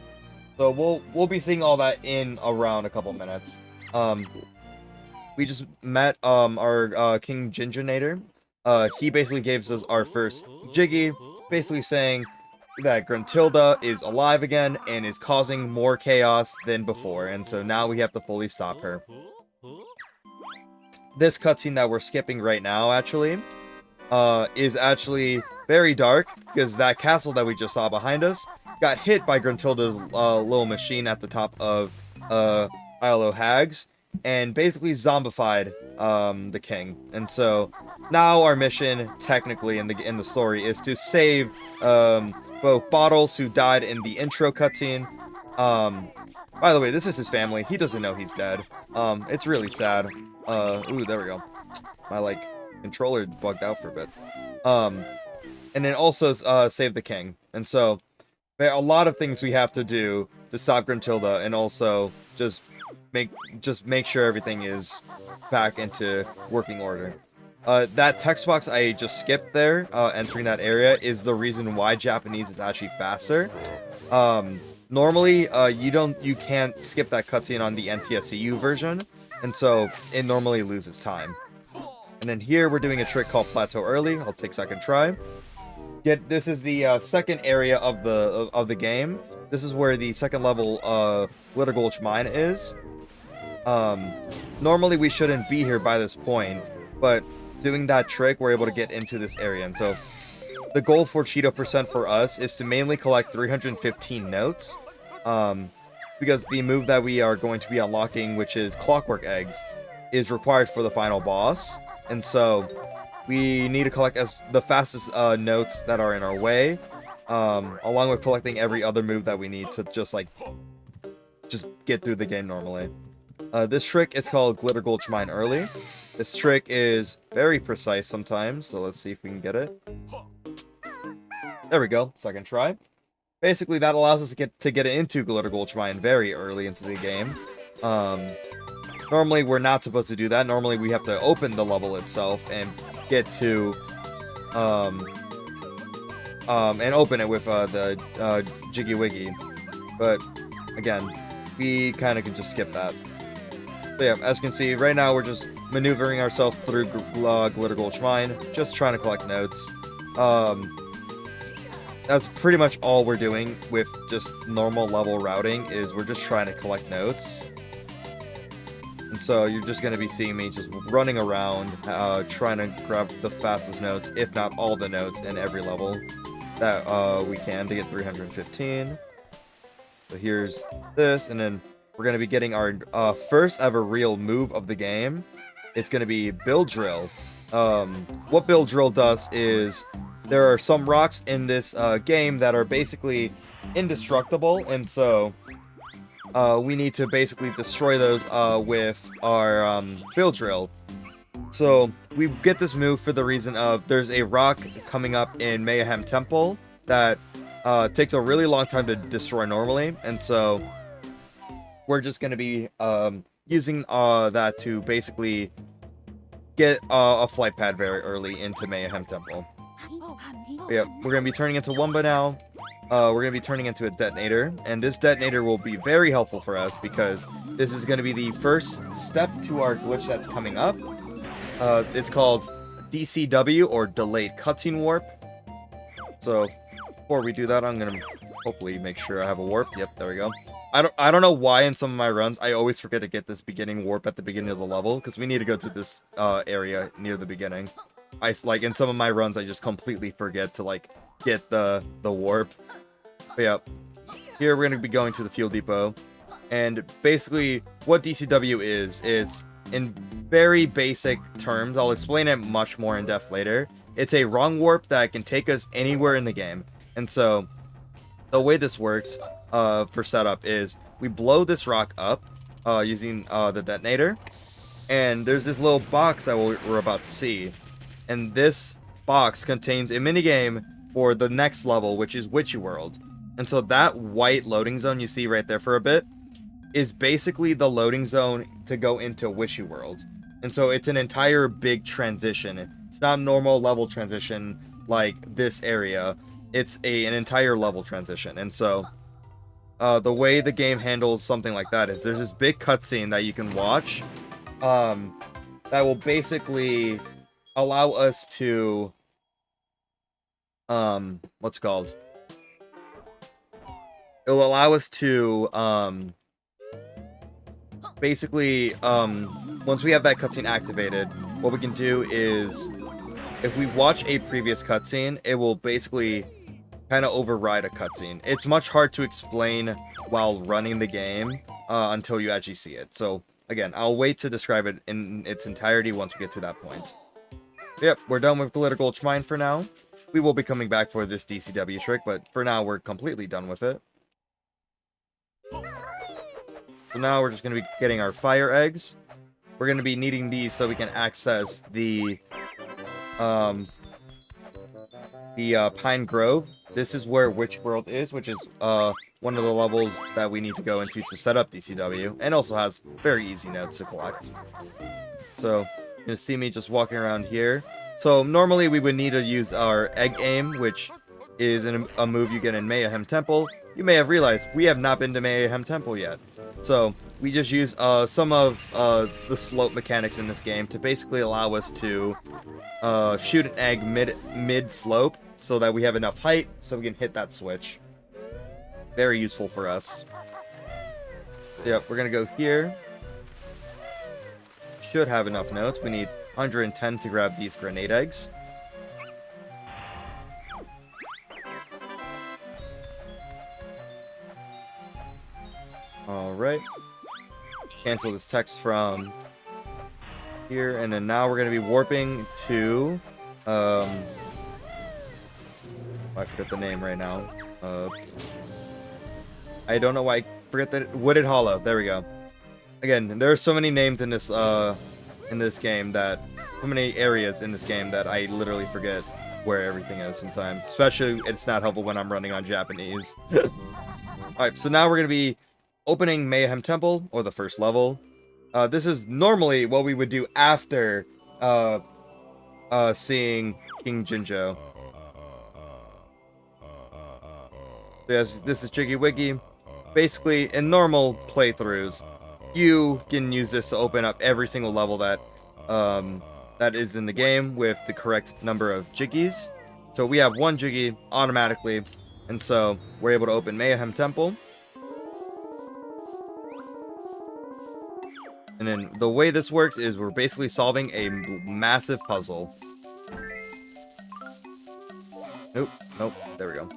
So we'll be seeing all that in around a couple minutes. We just met our King Gingernator. He basically gave us our first Jiggy, basically saying that Gruntilda is alive again and is causing more chaos than before, and so now we have to fully stop her. This cutscene that we're skipping right now, actually, is actually very dark, because that castle that we just saw behind us got hit by Gruntilda's little machine at the top of Isle o' Hags, and basically zombified the king. And so now our mission, technically in the story, is to save both Bottles, who died in the intro cutscene. By the way, this is his family. He doesn't know he's dead. It's really sad. Ooh, there we go. My, like, controller bugged out for a bit. And then also, save the king. And so, there are a lot of things we have to do to stop Grimtilda, and also just make sure everything is back into working order. That text box I just skipped there, entering that area, is the reason why Japanese is actually faster. Normally, you can't skip that cutscene on the NTSCU version, and so it normally loses time. And then here we're doing a trick called Plateau Early. I'll take second try. This is the second area of the game. This is where the second level Glitter Gulch Mine is. Normally we shouldn't be here by this point, but doing that trick, we're able to get into this area. And so the goal for Cheato percent for us is to mainly collect 315 notes, because the move that we are going to be unlocking, which is Clockwork Eggs, is required for the final boss. And so we need to collect the fastest notes that are in our way, along with collecting every other move that we need to just get through the game normally. This trick is called Glitter Gulch Mine Early. This trick is very precise sometimes, so let's see if we can get it. There we go, second try. Basically, that allows us to get into Glitter Gulch Mine very early into the game. Normally, we're not supposed to do that. Normally, we have to open the level itself and get to, and open it with the Jiggy Wiggy. But again, we kind of can just skip that. So yeah, as you can see, right now we're just maneuvering ourselves through Glitter Gulch Mine, just trying to collect notes. That's pretty much all we're doing with just normal level routing, is we're just trying to collect notes. And so you're just going to be seeing me just running around, trying to grab the fastest notes, if not all the notes in every level that we can to get 315. So here's this, and then we're going to be getting our first ever real move of the game. It's going to be Build Drill. What Build Drill does is, there are some rocks in this game that are basically indestructible, and so we need to basically destroy those with our Build Drill. So we get this move for the reason of there's a rock coming up in Mayhem Temple that takes a really long time to destroy normally, and so we're just going to be using that to basically get a flight pad very early into Mayhem Temple. But yeah, we're going to be turning into Wumba now. We're going to be turning into a detonator, and this detonator will be very helpful for us because this is going to be the first step to our glitch that's coming up. It's called DCW, or Delayed Cutscene Warp. So before we do that, I'm going to hopefully make sure I have a warp. Yep, there we go. I don't know why in some of my runs I always forget to get this beginning warp at the beginning of the level, because we need to go to this area near the beginning. In some of my runs I just completely forget to get the warp. But yeah, here we're going to be going to the fuel depot, and basically what DCW is, it's in very basic terms, I'll explain it much more in depth later. It's a wrong warp that can take us anywhere in the game, and so the way this works for setup is we blow this rock up using the detonator, and there's this little box that we're about to see, and this box contains a minigame for the next level, which is Witchy World. And so that white loading zone you see right there for a bit is basically the loading zone to go into Witchy World. And so it's an entire big transition. It's not a normal level transition like this area. It's an entire level transition. And so the way the game handles something like that is there's this big cutscene that you can watch that will basically allow us to what's it called? It will allow us to basically once we have that cutscene activated, what we can do is if we watch a previous cutscene, it will basically kind of override a cutscene. It's much hard to explain while running the game until you actually see it. So again, I'll wait to describe it in its entirety once we get to that point. Yep, we're done with Glitter Gulch Mine for now. We will be coming back for this DCW trick, but for now, we're completely done with it. So now we're just going to be getting our fire eggs. We're going to be needing these so we can access the Pine Grove. This is where Witch World is, which is one of the levels that we need to go into to set up DCW, and also has very easy nodes to collect. So, you're going to see me just walking around here. So, normally we would need to use our Egg Aim, which is a move you get in Mayhem Temple. You may have realized we have not been to Mayhem Temple yet. So, we just use some of the slope mechanics in this game to basically allow us to shoot an egg mid-slope so that we have enough height so we can hit that switch. Very useful for us. Yep, we're going to go here. Should have enough notes. We need 110 to grab these grenade eggs. Alright. Cancel this text from here, and then now we're going to be warping to... I forget the name right now. I don't know why I forget that. Wooded Hollow. There we go. Again, there are so many names in this game that... So many areas in this game that I literally forget where everything is sometimes. Especially, it's not helpful when I'm running on Japanese. Alright, so now we're going to be opening Mayhem Temple, or the first level. This is normally what we would do after seeing King Jinjo. Yes, this is Jiggy Wiggy. Basically, in normal playthroughs, you can use this to open up every single level that that is in the game with the correct number of Jiggies. So we have one Jiggy automatically, and so we're able to open Mayhem Temple. And then the way this works is we're basically solving a massive puzzle. Nope, there we go.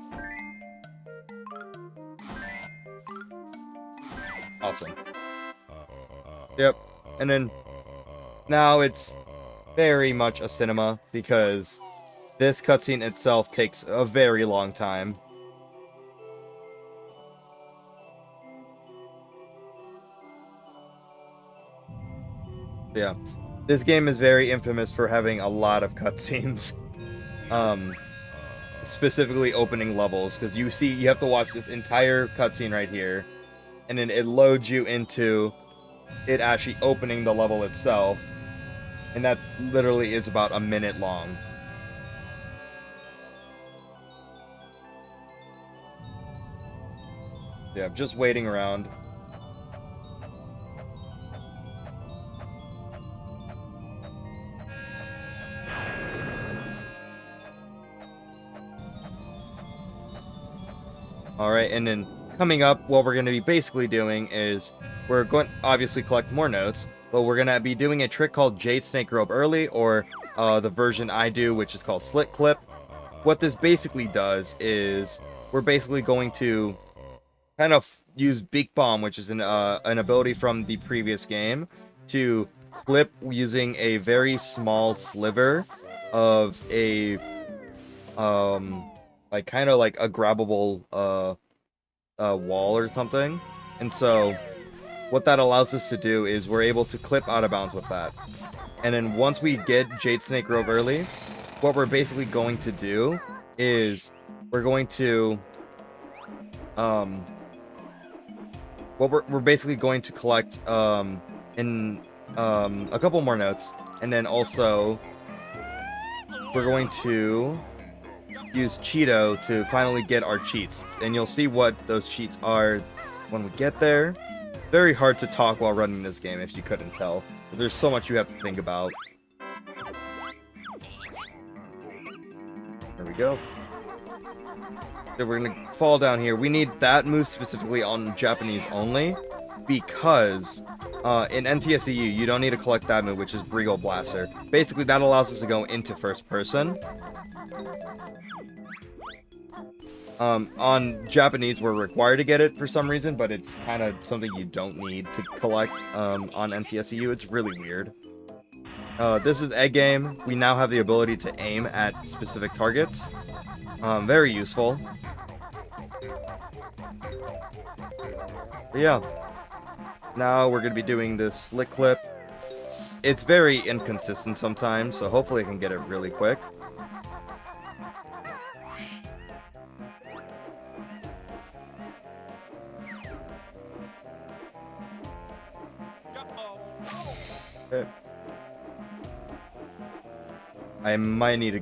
Awesome. Yep, and then now it's very much a cinema because this cutscene itself takes a very long time. Yeah, this game is very infamous for having a lot of cutscenes. Specifically opening levels, because you have to watch this entire cutscene right here, and then it loads you into it actually opening the level itself, and that literally is about a minute long. Yeah, just waiting around. Alright, and then coming up, what we're going to be basically doing is we're going to obviously collect more notes, but we're going to be doing a trick called Jade Snake Robe Early, or the version I do, which is called Slit Clip. What this basically does is we're basically going to kind of use Beak Bomb, which is an ability from the previous game, to clip using a very small sliver of a like kind of like a grabbable wall or something. And so what that allows us to do is we're able to clip out of bounds with that. And then once we get Jade Snake Robe Early, what we're basically going to do is we're going to we're basically going to collect in a couple more notes, and then also we're going to use Cheato to finally get our cheats, and you'll see what those cheats are when we get there. Very hard to talk while running this game, if you couldn't tell. There's so much you have to think about. There we go. So we're gonna fall down here. We need that move specifically on Japanese only, because in NTSCU you don't need to collect that move, which is Brigo Blaster. Basically, that allows us to go into first person. On Japanese, we're required to get it for some reason, but it's kind of something you don't need to collect on NTSCU. It's really weird. This is egg game. We now have the ability to aim at specific targets. Very useful. But yeah. Now we're gonna be doing this slick clip. It's very inconsistent sometimes, so hopefully I can get it really quick. Okay. I might need to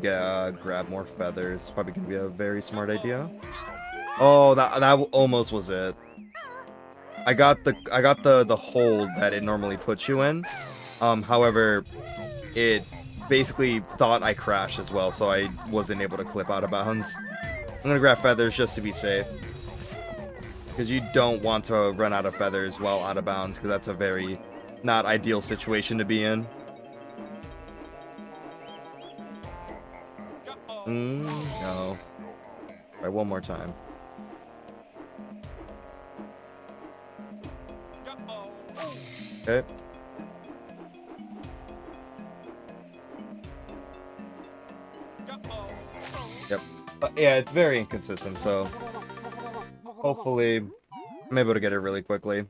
grab more feathers. It's probably gonna be a very smart idea. Oh, that almost was it. I got the hold that it normally puts you in. However, it basically thought I crashed as well, so I wasn't able to clip out of bounds. I'm gonna grab feathers just to be safe, because you don't want to run out of feathers while out of bounds, because that's a very not ideal situation to be in. No. Alright, one more time. Okay. Yep. But yeah, it's very inconsistent, so hopefully I'm able to get it really quickly.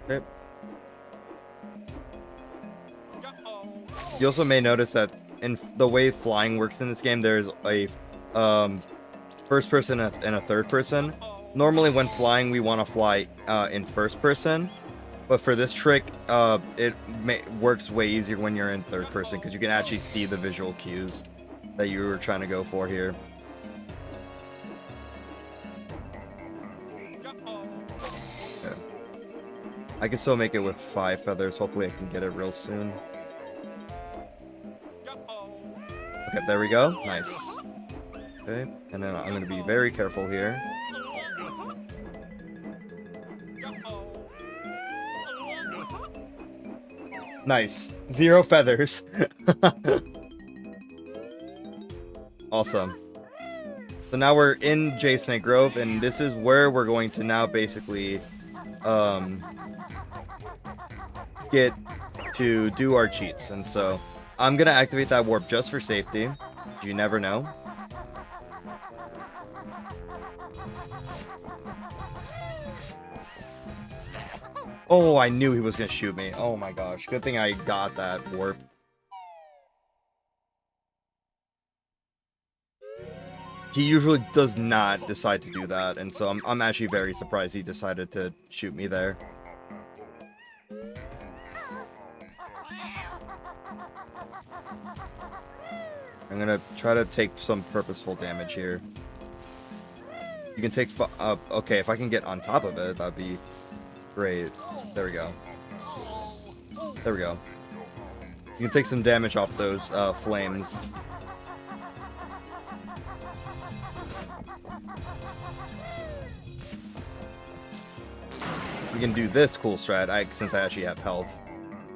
Okay. You also may notice that in the way flying works in this game, there's a first person and a third person. Normally when flying, we want to fly in first person, but for this trick, it works way easier when you're in third person, because you can actually see the visual cues that you were trying to go for here. Okay. I can still make it with 5 feathers. Hopefully I can get it real soon. Okay, there we go. Nice. Okay, and then I'm going to be very careful here. Nice. 0 feathers. Awesome. So now we're in J Snake Grove, and this is where we're going to now basically get to do our cheats. And so I'm going to activate that warp just for safety. You never know. Oh, I knew he was going to shoot me. Oh my gosh. Good thing I got that warp. He usually does not decide to do that, and so I'm actually very surprised he decided to shoot me there. I'm gonna try to take some purposeful damage here. You can take... okay, if I can get on top of it, that'd be great. There we go. There we go. You can take some damage off those flames. We can do this cool strat since I actually have health.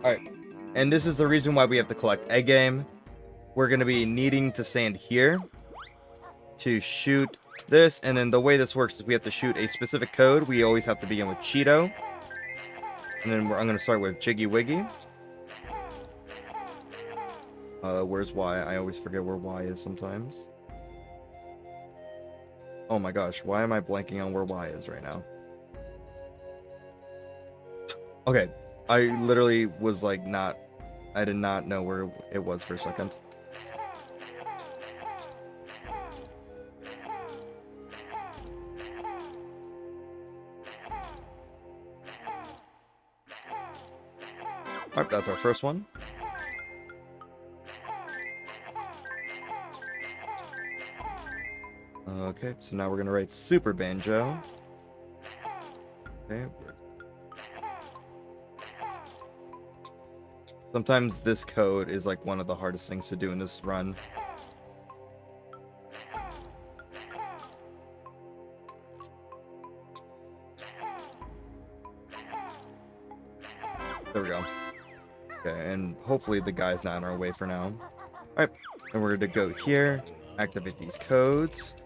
Alright, and this is the reason why we have to collect egg game. We're going to be needing to stand here to shoot this, and then the way this works is we have to shoot a specific code. We always have to begin with Cheato. And then I'm going to start with Jiggy Wiggy. Where's Y? I always forget where Y is sometimes. Oh my gosh, why am I blanking on where Y is right now? Okay, I literally was like I did not know where it was for a second. Alright, that's our first one. Okay, so now we're gonna write Super Banjo. Okay. Sometimes this code is like one of the hardest things to do in this run. There we go. Okay, and hopefully the guy's not in our way for now. Alright, and we're going to go here, activate these codes.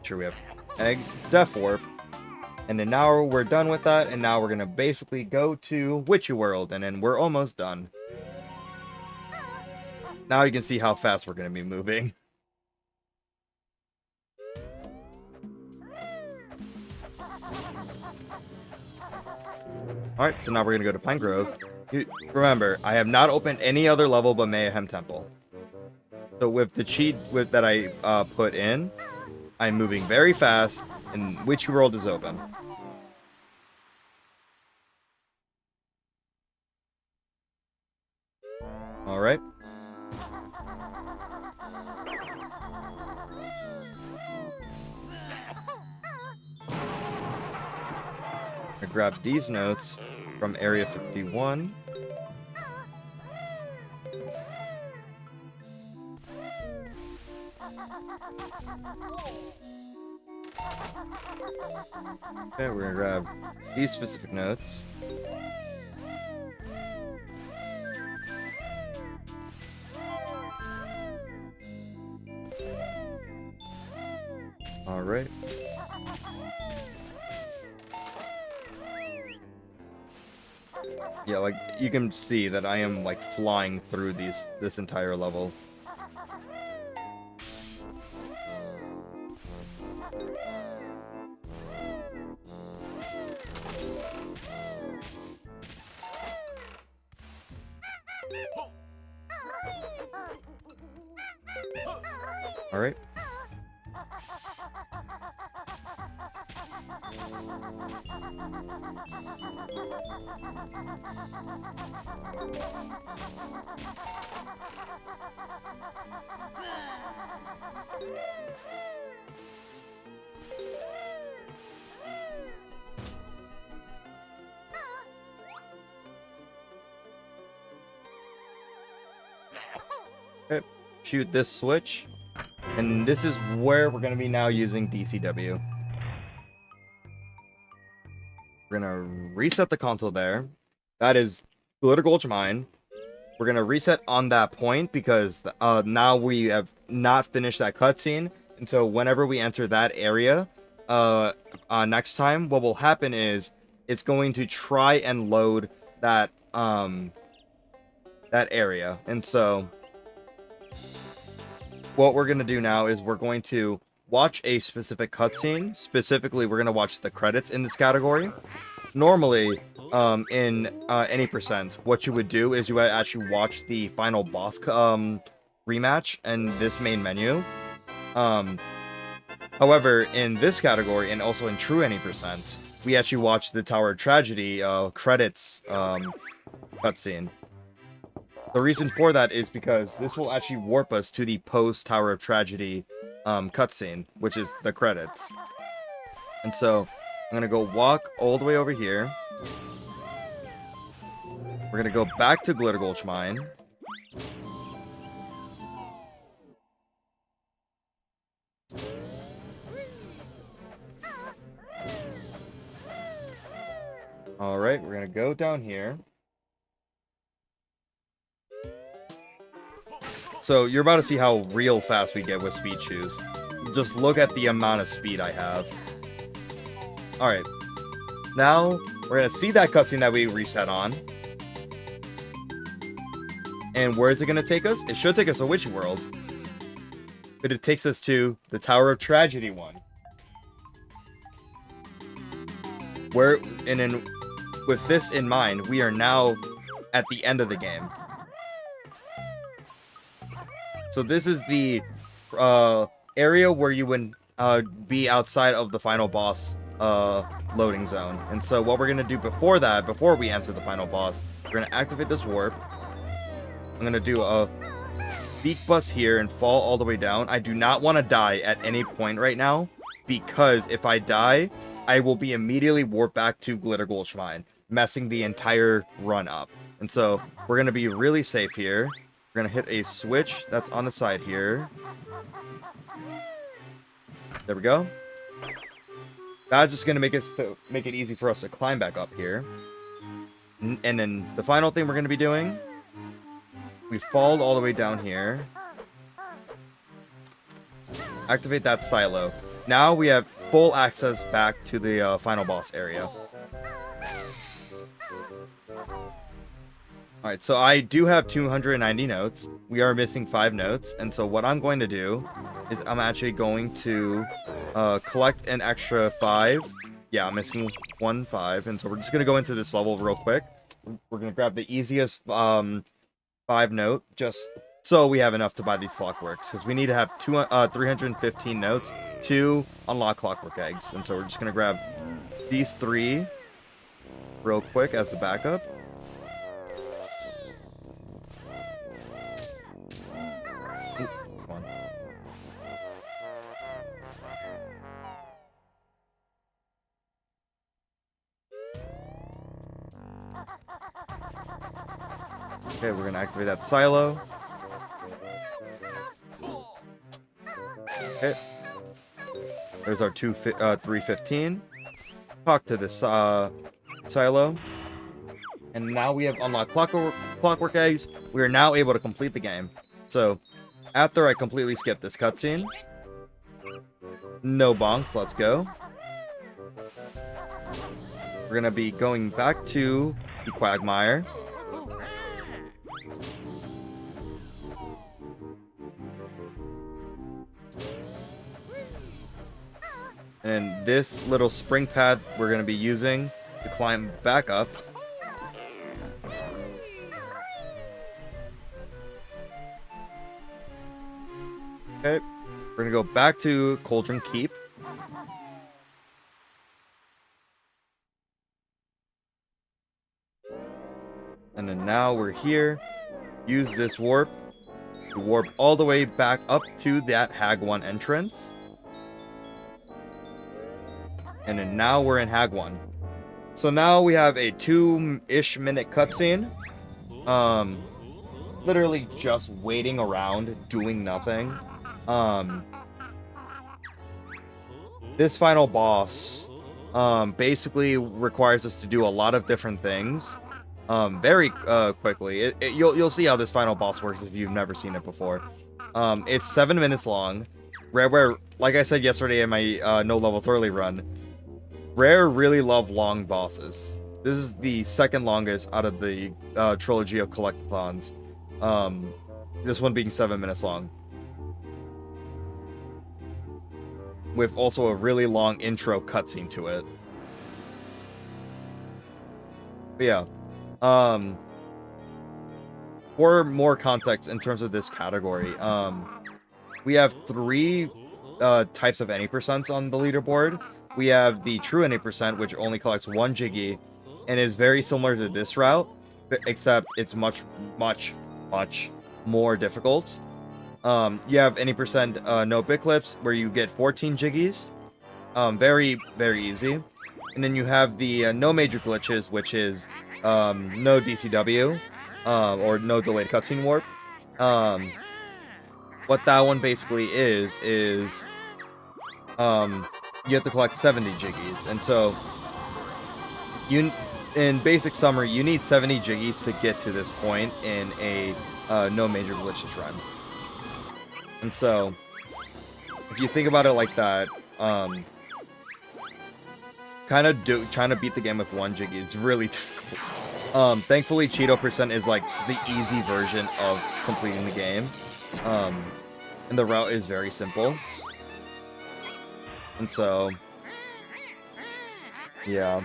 Sure we have eggs, Death Warp. And then now we're done with that, and now we're going to basically go to Witchy World, and then we're almost done. Now you can see how fast we're going to be moving. Alright, so now we're going to go to Pine Grove. Remember, I have not opened any other level but Mayhem Temple. So with the cheat that I put in, I'm moving very fast, and Witchy World is open. Alright. I grab these notes from Area 51. Okay, we're gonna grab these specific notes. All right. Yeah, like you can see that I am like flying through this entire level. All right. Okay. Shoot this switch. And this is where we're going to be now using DCW. We're going to reset the console there. That is Political Ultramine. We're going to reset on that point because now we have not finished that cutscene. And so whenever we enter that area next time, what will happen is it's going to try and load that area. And so what we're going to do now is we're going to watch a specific cutscene. Specifically, we're going to watch the credits in this category. Normally, in any percent, what you would do is you would actually watch the final boss rematch in this main menu. However, in this category, and also in true any percent, we actually watch the Tower of Tragedy credits cutscene. The reason for that is because this will actually warp us to the post Tower of Tragedy cutscene, which is the credits. And so I'm gonna go walk all the way over here. We're gonna go back to Glitter Gulch Mine. Alright, we're gonna go down here. So you're about to see how real fast we get with speed shoes. Just look at the amount of speed I have. Alright. Now, we're gonna see that cutscene that we reset on. And where is it gonna take us? It should take us to Witchy World. But it takes us to the Tower of Tragedy one. And then, with this in mind, we are now at the end of the game. So this is the area where you would be outside of the final boss loading zone. And so what we're going to do before that, before we enter the final boss, we're going to activate this warp. I'm going to do a beak bus here and fall all the way down. I do not want to die at any point right now, because if I die, I will be immediately warped back to Glitter Gulch Mine, messing the entire run up. And so we're going to be really safe here. We're going to hit a switch that's on the side here. There we go. That's just going to make it easy for us to climb back up here. And then the final thing we're going to be doing We fall all the way down here. Activate that silo. Now we have full access back to the final boss area. Alright, so I do have 290 notes. We are missing 5 notes. And so what I'm going to do is I'm actually going to collect an extra 5. Yeah, I'm missing 1 5. And so we're just going to go into this level real quick. We're going to grab the easiest 5 note just so we have enough to buy these clockworks. Because we need to have 315 notes to unlock clockwork eggs. And so we're just going to grab these 3 real quick as a backup. Okay, we're gonna activate that silo. Okay. There's our 315. Talk to this silo. And now we have unlocked clockwork eggs. We are now able to complete the game. So, after I completely skip this cutscene, no bonks, let's go. We're gonna be going back to the Quagmire. And this little spring pad we're going to be using to climb back up. Okay, we're going to go back to Cauldron Keep. And then now we're here. Use this warp to warp all the way back up to that Hag 1 entrance. And then now we're in Hag 1. So now we have a 2-ish minute cutscene. Literally just waiting around, doing nothing. This final boss basically requires us to do a lot of different things very quickly. You'll see how this final boss works if you've never seen it before. It's 7 minutes long. Rare, like I said yesterday in my no level thoroughly run, Rare really love long bosses. This is the second longest out of the trilogy of collectathons. This one being 7 minutes long. With also a really long intro cutscene to it. But yeah. For more context in terms of this category, we have 3 types of any percents on the leaderboard. We have the true any percent, which only collects 1 Jiggy, and is very similar to this route, except it's much more difficult. You have any percent no bit clips, where you get 14 Jiggies. Very easy. And then you have the no major glitches, which is no DCW, or no delayed cutscene warp. What that one basically is you have to collect 70 Jiggies, and so in basic summary, you need 70 Jiggies to get to this point in a no major glitches run. And so, if you think about it like that, trying to beat the game with 1 Jiggy is really difficult. Thankfully, Cheato percent is like the easy version of completing the game, and the route is very simple. And so, yeah.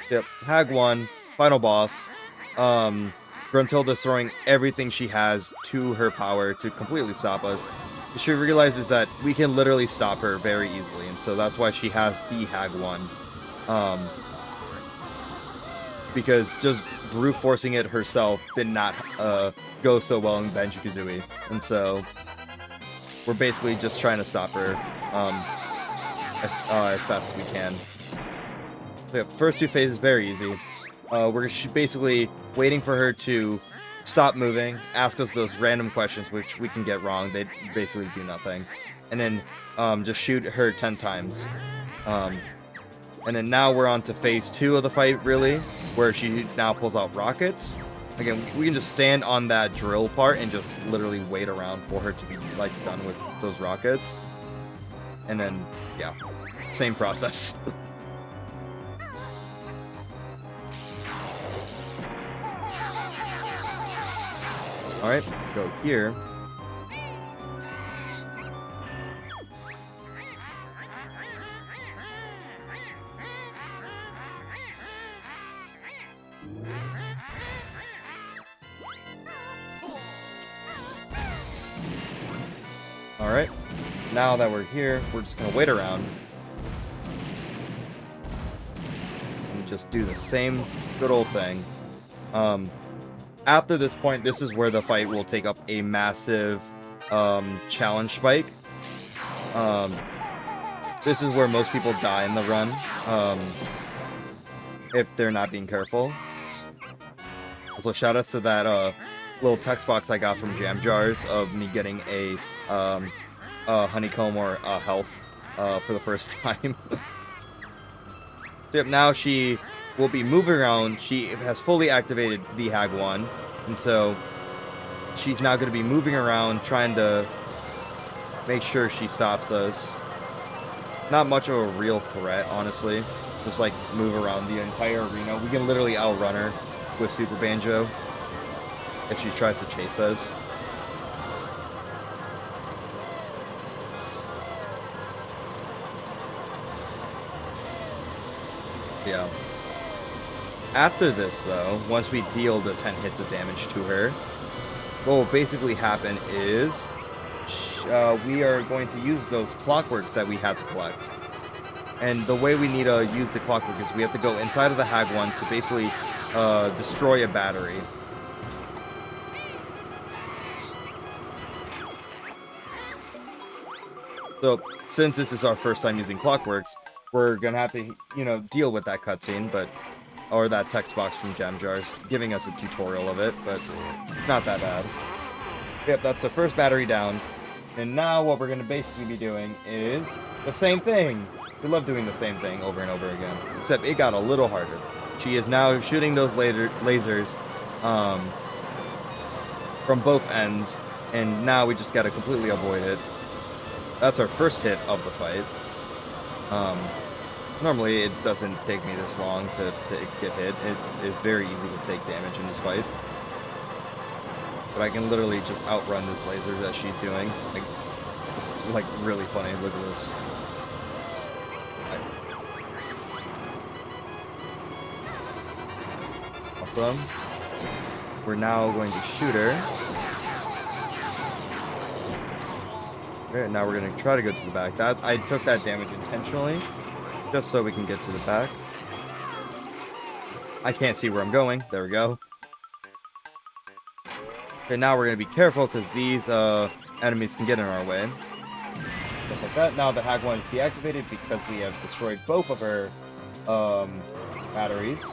Yep, Hag 1, final boss. Gruntilda's throwing everything she has to her power to completely stop us. She realizes that we can literally stop her very easily, and so that's why she has the Hag 1. Because just brute forcing it herself did not go so well in Banjo-Kazooie. And so, we're basically just trying to stop her as fast as we can. So, yeah, first 2 phases, very easy. We're basically waiting for her to stop moving, ask us those random questions, which we can get wrong. They basically do nothing. And then just shoot her 10 times. And then now we're on to phase 2 of the fight, really, where she now pulls out rockets. Again, we can just stand on that drill part and just literally wait around for her to be, like, done with those rockets. And then, yeah, same process. Alright, go here. Alright, now that we're here, we're just gonna wait around. And just do the same good old thing. After this point, this is where the fight will take up a massive challenge spike. This is where most people die in the run, if they're not being careful. Also, shout outs to that little text box I got from Jam Jars of me getting a honeycomb or health for the first time. So, yep, now she will be moving around. She has fully activated the Hag 1, and so she's now going to be moving around trying to make sure she stops us. Not much of a real threat, honestly. Just like move around the entire arena. We can literally outrun her with Super Banjo if she tries to chase us. Yeah. After this, though, once we deal the 10 hits of damage to her, what will basically happen is we are going to use those clockworks that we had to collect. And the way we need to use the clockwork is we have to go inside of the Hag 1 to basically destroy a battery. So, since this is our first time using clockworks, we're gonna have to, you know, deal with that cutscene, or that text box from Jam Jars, giving us a tutorial of it, but not that bad. Yep, that's the first battery down. And now what we're gonna basically be doing is the same thing. We love doing the same thing over and over again, except it got a little harder. She is now shooting those lasers from both ends, and now we just gotta completely avoid it. That's our first hit of the fight. Normally it doesn't take me this long to get hit. It is very easy to take damage in this fight. But I can literally just outrun this laser that she's doing. Like, this is like really funny. Look at this. Awesome. We're now going to shoot her. Okay, now we're going to try to go to the back. I took that damage intentionally, just so we can get to the back. I can't see where I'm going. There we go. Okay, now we're going to be careful because these enemies can get in our way. Just like that. Now the Hag 1 is deactivated because we have destroyed both of her batteries.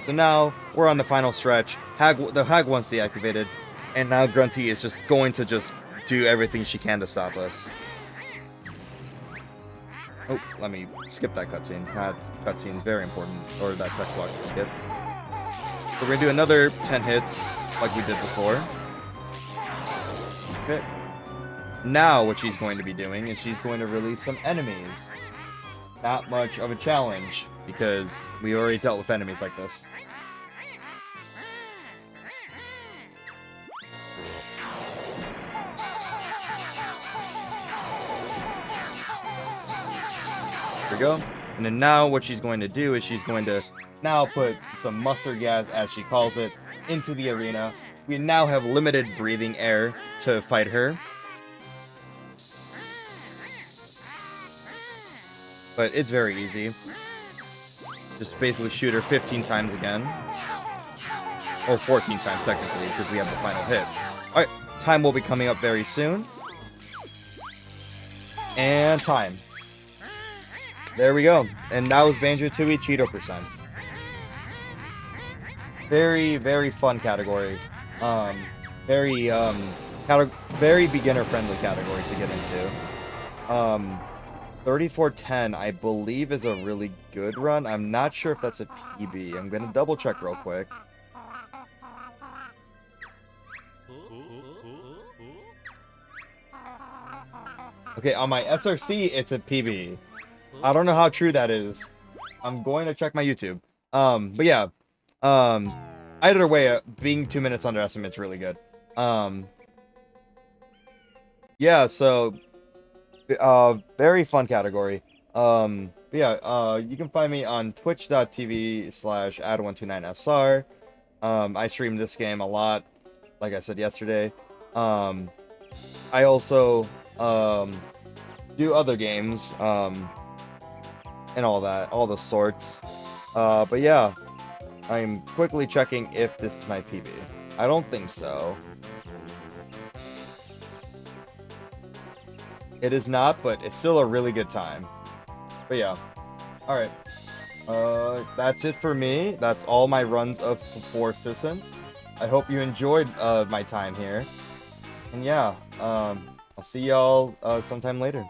So now we're on the final stretch. The Hag 1's deactivated, and now Grunty is just going to just do everything she can to stop us. Oh, let me skip that cutscene. That cutscene is very important, or that text box to skip. So we're gonna do another 10 hits, like we did before. Okay. Now what she's going to be doing is she's going to release some enemies. Not much of a challenge, because we already dealt with enemies like this. There we go. And then now what she's going to do is she's going to now put some mustard gas, as she calls it, into the arena. We now have limited breathing air to fight her. But it's very easy. Just basically shoot her 15 times again. Or 14 times technically, because we have the final hit. Alright, time will be coming up very soon. And time. There we go. And that was Banjo Tooie Cheato percent. Very, very fun category. Very beginner friendly category to get into. 3410, I believe, is a really good run. I'm not sure if that's a PB. I'm gonna double check real quick. Okay, on my SRC, it's a PB. I don't know how true that is. I'm going to check my YouTube. But yeah. Either way, being 2 minutes under estimate's really good. Yeah, so very fun category. But yeah, you can find me on twitch.tv/ad129sr. I stream this game a lot, like I said yesterday. I also do other games, and all that, all the sorts. But yeah, I'm quickly checking if this is my PB. I don't think so. It is not, but it's still a really good time. But yeah. Alright. That's it for me. That's all my runs of 4 Sissons. I hope you enjoyed my time here. And yeah, I'll see y'all sometime later.